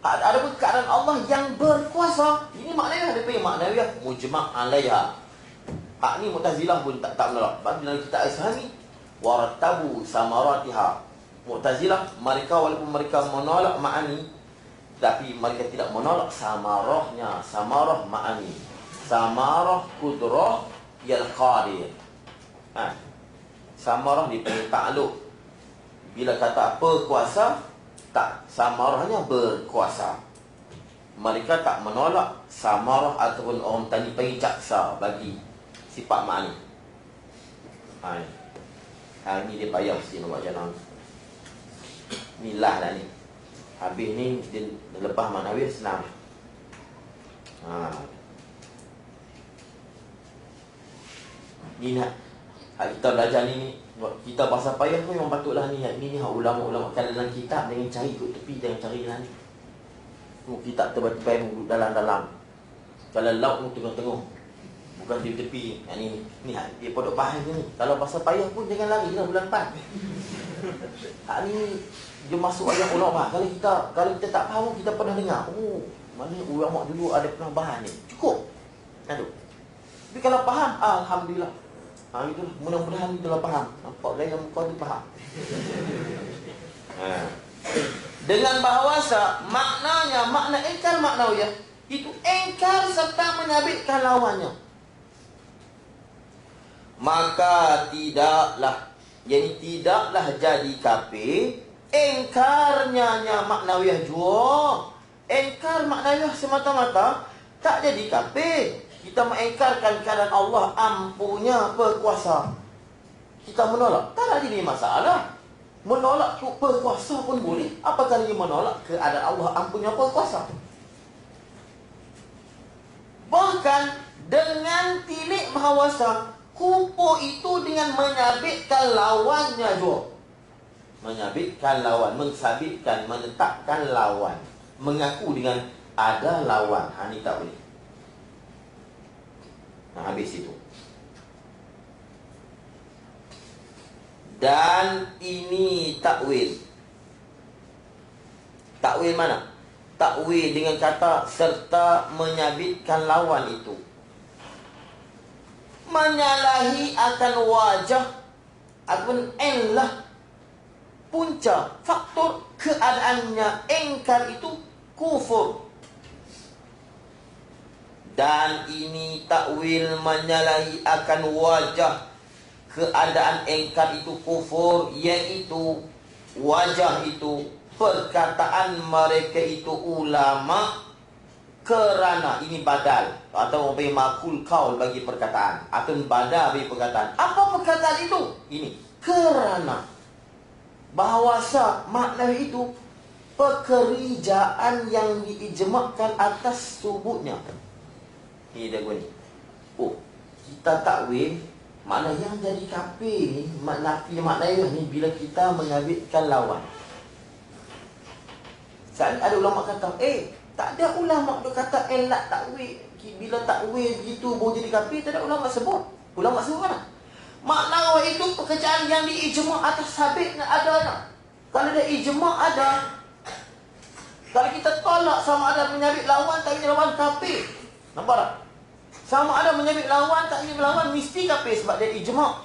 Ada pun keadaan Allah yang berkuasa. Ini maknanya ada yang maknanya mujma' alaiha. Hak ni Mu'tazilah pun tak menolak. Sebab dalam kitab Ishami warattabu samaratiha. Mu'tazilah mereka walaupun mereka menolak ma'ani, tapi mereka tidak menolak samarahnya. Samarah ma'ani, samarah kudrah yal qadir. Samarah dipanggil ta'aluk. Bila kata berkuasa, tak, samarahnya berkuasa. Mereka tak menolak samarah ataupun orang tadi panggil jaksa bagi sifat ma'ani. Ini dia payah mesti nak buat jalan. Ni lah dah ni. Habis ni dia lepas maknawi senang. Ni nak kita belajar ni, kita bahasa payah pun memang patutlah ni. Ni ulama-ulama kan dalam kitab, jangan cari kat tepi, jangan cari dalam ni. Kitab tebal-tebal duduk dalam-dalam. Kalau laut tu tengah-tengah, bukan di tepi. Ni dia pondok bahas ni. Kalau bahasa payah pun jangan lari lah bulan depan. Ni dia masuk ayat ulama. Kalau kita tak faham, kita pernah dengar. Mana ulama dulu ada pernah bahas ni. Cukup. Tapi kalau faham, alhamdulillah. Itulah, mudah-mudahan kita faham. Nampak gaya muka tu faham. Dengan bahawasa, makna engkar maknawiyah, itu engkar serta menyabitkan lawannya. Maka tidaklah jadi kafir engkarnya maknawiyah jua. Engkar maknawiyah semata-mata tak jadi kafir. Kita mengingkarkan keadaan Allah ampunya berkuasa. Kita menolak, tak ada jadi masalah. Menolak berkuasa pun boleh. Apakah dia menolak keadaan Allah ampunya berkuasa? Bahkan dengan tilik bahawasa, kufur itu dengan menyabitkan lawannya juga. Menyabitkan lawan, mensabitkan, menetapkan lawan. Mengaku dengan ada lawan. Ini tak boleh. Habis itu. Dan ini takwil. Takwil mana? Takwil dengan kata serta menyabitkan lawan itu. Menyalahi akan wajah ataupun illah punca faktor keadaannya engkar itu kufur. Dan ini takwil menyalahi akan wajah keadaan engkar itu kufur, iaitu wajah itu perkataan mereka itu ulama kerana ini badal atau bagi makul kaul bagi perkataan atau badal bagi perkataan. Apa perkataan itu? Ini kerana bahawasa makna itu pekerjaan yang diijmakkan atas subutnya. Ini dia gua ni. Kita takwil makna yang jadi kafir ni, maknanya ni bila kita menyabitkan lawan. Saat ada ulama kata, tak ada ulama dia kata elak takwil. Bila takwil begitu baru jadi kafir, tak ada ulama sebut. Ulama sebut mana? Makna itu pekerjaan yang diijma' atas sabitnya adanya. Kalau ada ijma' ada. Kalau kita tolak sama ada menyabit lawan, tak menyabit lawan kafir. Nampak tak? Sama ada menyabit lawan, tak menyabit lawan, mesti kafir sebab dia ijma'.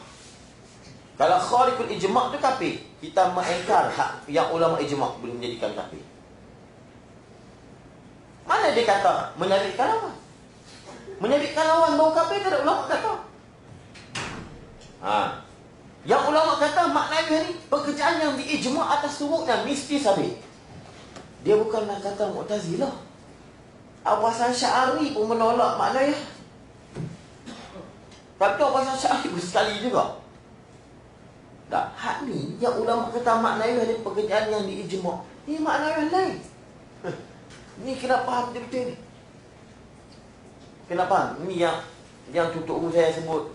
Kalau kharikul ijma' tu kafir. Kita mengingkar hak yang ulama ijma' boleh menjadikan kafir. Mana dia kata menyabitkan lawan? Menyabitkan lawan baru kafir, tak ada ulama kata. Yang ulama kata maknanya ni pekerjaan yang diijma' atas subutnya mesti sabit. Dia bukanlah kata Mu'tazilah. Abu Hasan Sy'ari pun menolak maknanya. Tapi Abu Hasan Sy'ari pun sekali juga. Tak, hak ni yang ulama kata maknanya ni pekerjaan yang diijma'. Ni maknanya lain. Ni kena faham betul-betul ni. Kena faham. Ni yang tutup umur saya sebut.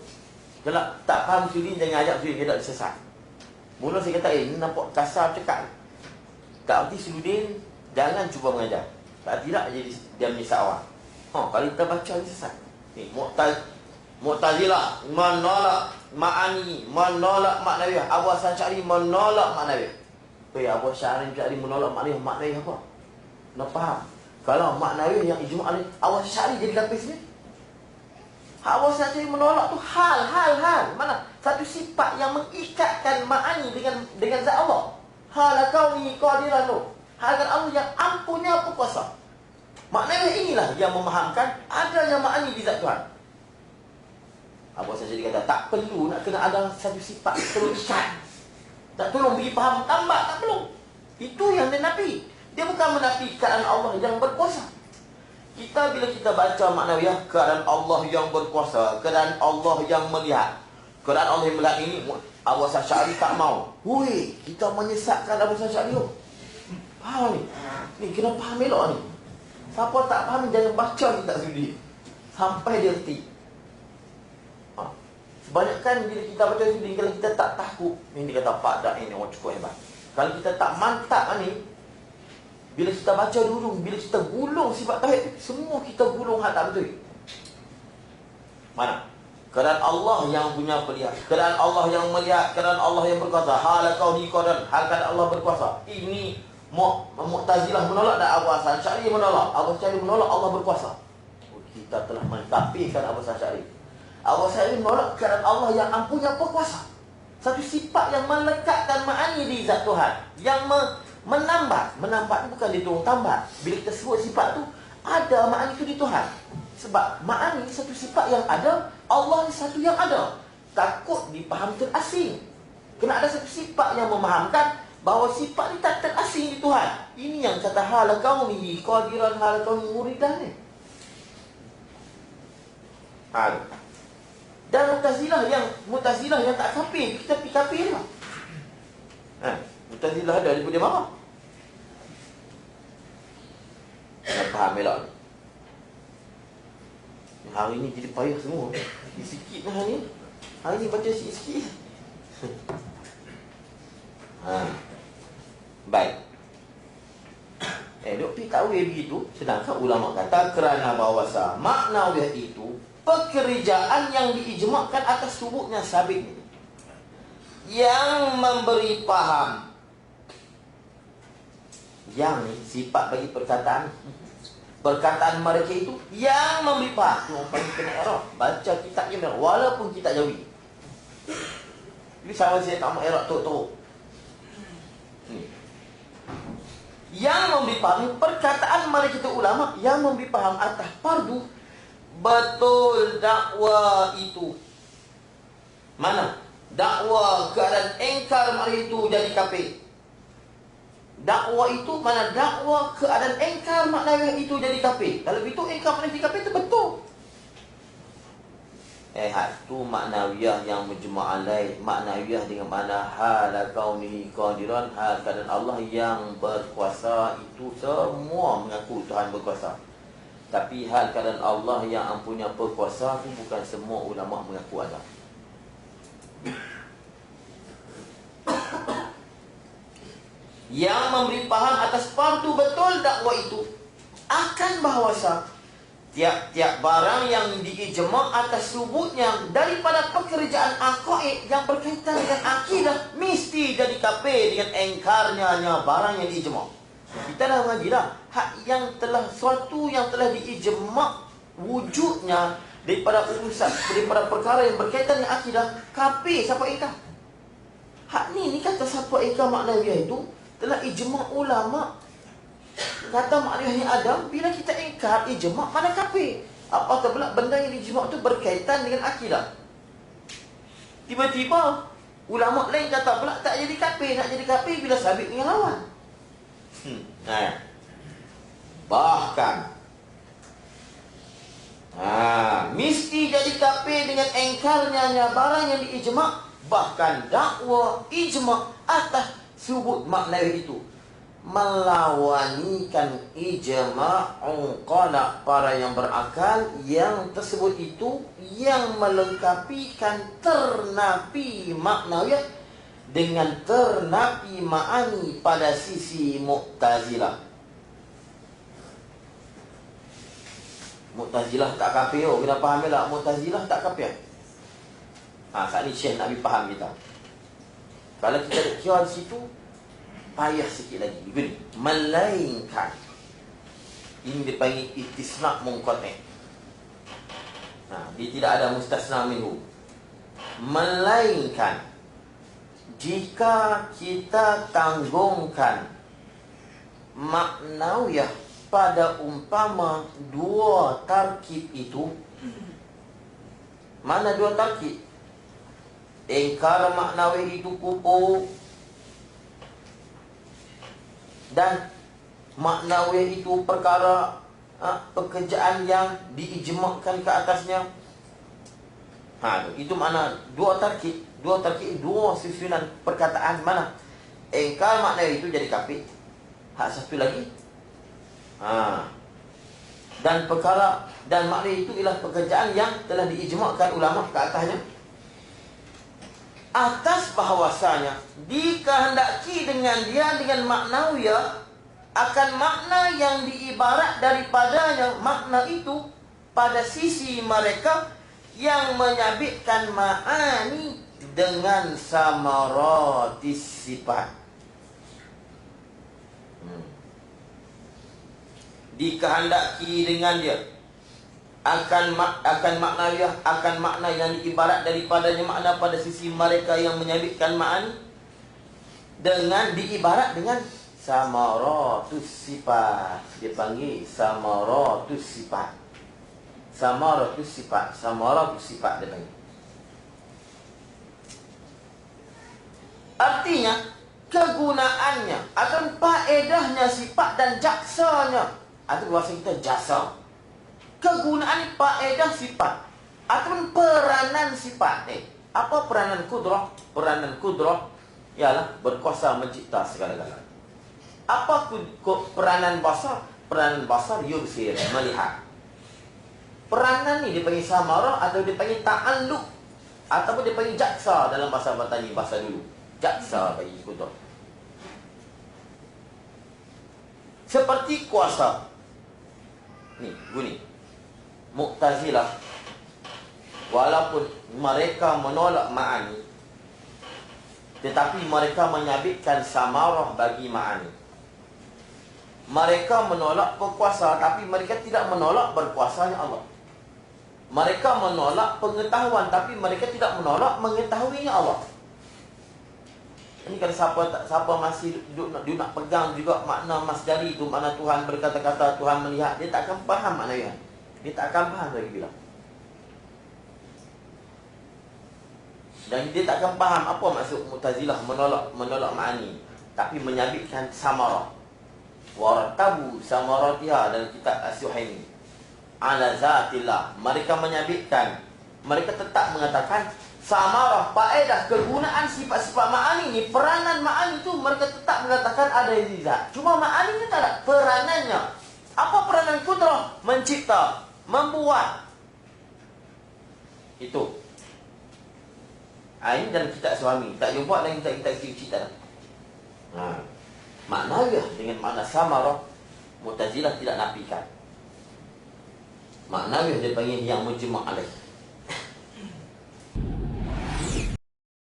Kalau tak faham suri, jangan ajak suri, dia tak sesat. Mula saya kata, ni nampak kasar cakap. Tak arti Sudin, jangan cuba mengajar. Tak tidak jadi dia menyesat orang. Kalau kita baca ni sesat. Ni Mu'tazilah menolak ma'ani, menolak maknawiyah. Abu Hasan Sy'ari menolak maknawiyah. Abu Hasan Sy'ari menolak maknawiyah apa? Nak faham? Kalau maknawi yang ijma' ni, Awas Syari jadi kafir sini. Awas Syari menolak tu hal. Mana? Satu sifat yang mengikatkan ma'ani dengan zat Allah. Hal kauni qadiran tu. Hal Allah yang ampunya berkuasa. Maknanya inilah yang memahamkan adanya ma'ani di zat Tuhan. Awas Syari kata tak perlu nak kena ada satu sifat terikat. Tak tolong bagi faham tambah, tak perlu. Itu yang dia nafi. Dia bukan menafi keadaan Allah yang berkuasa. Bila kita baca maknawiyah, keadaan Allah yang berkuasa, keadaan Allah yang melihat, keadaan Allah yang melihat ini, Abu Asy'ari tak mau. Hui, kita menyesatkan Abu Asy'ari. Faham ni? Ni kena faham elok ni. Siapa tak faham jangan baca kitab sudi. Sampai dia reti. Sebanyak bila kita baca sudi, kalau kita tak takut, ini dia kata Pak Dak ini orang cukup hebat. Kalau kita tak mantap ni, bila kita baca dulu, bila kita gulung sifat tauhid, semua kita gulung hal tak betul. Mana? Keadaan Allah yang punya pelihat, keadaan Allah yang melihat, keadaan Allah yang berkuasa. Hal kauni qadiran, hal keadaan Allah berkuasa. Ini Mu'tazilah menolak dan Abu Asy'ari menolak. Abu Asy'ari menolak Allah berkuasa. Kita telah mentafikan Abu Asy'ari. Abu Asy'ari menolak keadaan Allah yang ampunya berkuasa. Satu sifat yang melekatkan ma'ani di zat Tuhan, yang menambah itu bukan diturun tambah. Bila kita sebut sifat tu, ada ma'ani itu di Tuhan. Sebab ma'ani satu sifat yang ada, Allah satu yang ada. Takut dipaham terasing. Kena ada satu sifat yang memahamkan bahawa sifat ni tak terasing di Tuhan. Ini yang kata hal kauni qadiran, hal kauni muridan ni. Dan Mu'tazilah yang tak kafir, kita pergi kafir lah. Mu'tazilah ada dia marah. Tak faham elok ni. Hari ni jadi payah semua. Sikit lah hari ni. Hari ni baca sikit-sikit. Baik. Duk pergi takwil begitu. Sedangkan ulama kata kerana bahawasa maknawiyah itu pekerjaan yang diijma'kan atas subutnya sabit ini, yang memberi paham, yang sifat bagi perkataan mereka itu yang memberi paham. Orang panggil kena error. Baca kitabnya benar, walaupun kitab Jawi. Jadi sama saya tak mau error teruk-teruk. Yang memberi paham, perkataan mereka itu ulama yang memberi paham atas fardu. Betul dakwa itu. Mana? Dakwa keadaan engkar mari itu jadi kafir. Dakwa itu mana? Dakwa keadaan engkar maknanya itu jadi kafir. Kalau itu engkar maknanya jadi kafir itu betul. Itu maknawiyah yang mujma' alaih. Maknawiyah dengan mana hal kaunihi qadiran, hal keadaan Allah yang berkuasa itu semua mengaku Tuhan berkuasa. Tapi hal keadaan Allah yang ampunya berkuasa itu bukan semua ulama mengaku ada. Yang memberi paham atas fardu betul dakwa itu akan bahawasa tiap-tiap barang yang diijma' atas subutnya daripada pekerjaan aqaid yang berkaitan dengan akidah mesti jadi kafir dengan engkarnya barang yang diijma'. Kita dah mengaji dah suatu yang telah diijma' wujudnya daripada urusan, daripada perkara yang berkaitan dengan akidah, kafir siapa ingkar. Ni kata siapa ingkar maknawiyah itu telah ijma' ulama. Kata maknawiyahnya Adam, bila kita ingkar ijma' mana kafir. Apatah pula benda yang ijma' itu berkaitan dengan akidah. Tiba-tiba ulama lain kata pula tak jadi kafir, nak jadi kafir bila sabit dengan lawan. Bahkan mesti jadi kafir dengan engkarnya barang yang diijma'. Bahkan dakwa ijma' atas subut maknawi itu melawanikan ijma' qala para yang berakal yang tersebut itu yang melengkapikan ternafi maknawiyah dengan ternafi ma'ani pada sisi Mu'tazilah. Mu'tazilah tak kafir. Kita faham tak? Mu'tazilah tak kafir. Saat ni Syekh nak faham kita. Kalau kita kira di situ, payah sikit lagi. Begini, melainkan Ini dipanggil istisna munqati'. Dia tidak ada mustasna minhu. Melainkan jika kita tanggungkan maknawiyah pada umpama dua tarkib itu. Mana dua tarkib? Ingkar maknawi itu kupu, dan maknawi itu perkara pekerjaan yang diijmakkan ke atasnya. Itu mana dua tarkib. Dua tarkib, dua susunan perkataan. Mana ingkar maknawi itu jadi kafir. Hak satu lagi, dan perkara dan makna itu ialah pekerjaan yang telah diijmakkan ulama ke atasnya. Atas bahawasanya dikehendaki dengan dia dengan maknawiyah akan makna yang diibarat daripadanya. Makna itu pada sisi mereka yang menyabitkan ma'ani dengan samaratis sifat. Dikehendaki dengan dia akan maknawiyah, akan makna yang diibarat daripadanya makna pada sisi mereka yang menyabitkan ma'ani dengan diibarat dengan samaratus sifat. Dipanggil samaratus sifat. Samaratus sifat. Samaratus sifat dia panggil. Artinya kegunaannya atau faedahnya sifat dan jaksanya. Atau bahasa kita jasa. Kegunaan faedah sifat ataupun peranan sifat. Apa peranan kudrah? Peranan kudrah ialah berkuasa mencipta segala-galanya. Apa peranan basar? Peranan basar yubsir, melihat. Peranan ni dipanggil samarah atau dipanggil ta'alluq ataupun dipanggil jaksa dalam bahasa Batani, bahasa dulu. Jaksa bagi kudrah. Seperti kuasa. Ni, gini. Mu'tazilah, walaupun mereka menolak ma'ani, tetapi mereka menyabitkan samarah bagi ma'ani. Mereka menolak berkuasa, tapi mereka tidak menolak berkuasanya Allah. Mereka menolak pengetahuan, tapi mereka tidak menolak mengetahuinya Allah. Ini kalau siapa masih duduk nak pegang juga makna masdari itu, makna Tuhan berkata-kata, Tuhan melihat, dia tak akan faham maknanya. Dia tak akan faham lagi bilang. Dan dia tak akan faham apa maksud Mu'tazilah menolak ma'ani, tapi menyabitkan samarah. Wartabu samaratiha dalam kitab As-Suhaimi ala zatillah. Mereka menyabitkan, mereka tetap mengatakan samarah, faedah, kegunaan sifat-sifat ma'ani ni, peranan ma'ani tu mereka tetap mengatakan ada di zat. Cuma ma'ani ni tak ada peranannya. Apa peranan kudrah? Mencipta, membuat. Itu. Ini dalam kitab Suami. Tak jumpa dalam kitab kecil-kecil. Maknanya dengan makna samarah, Mu'tazilah tidak nafikan. Maknanya dia panggil yang mujma' alaih.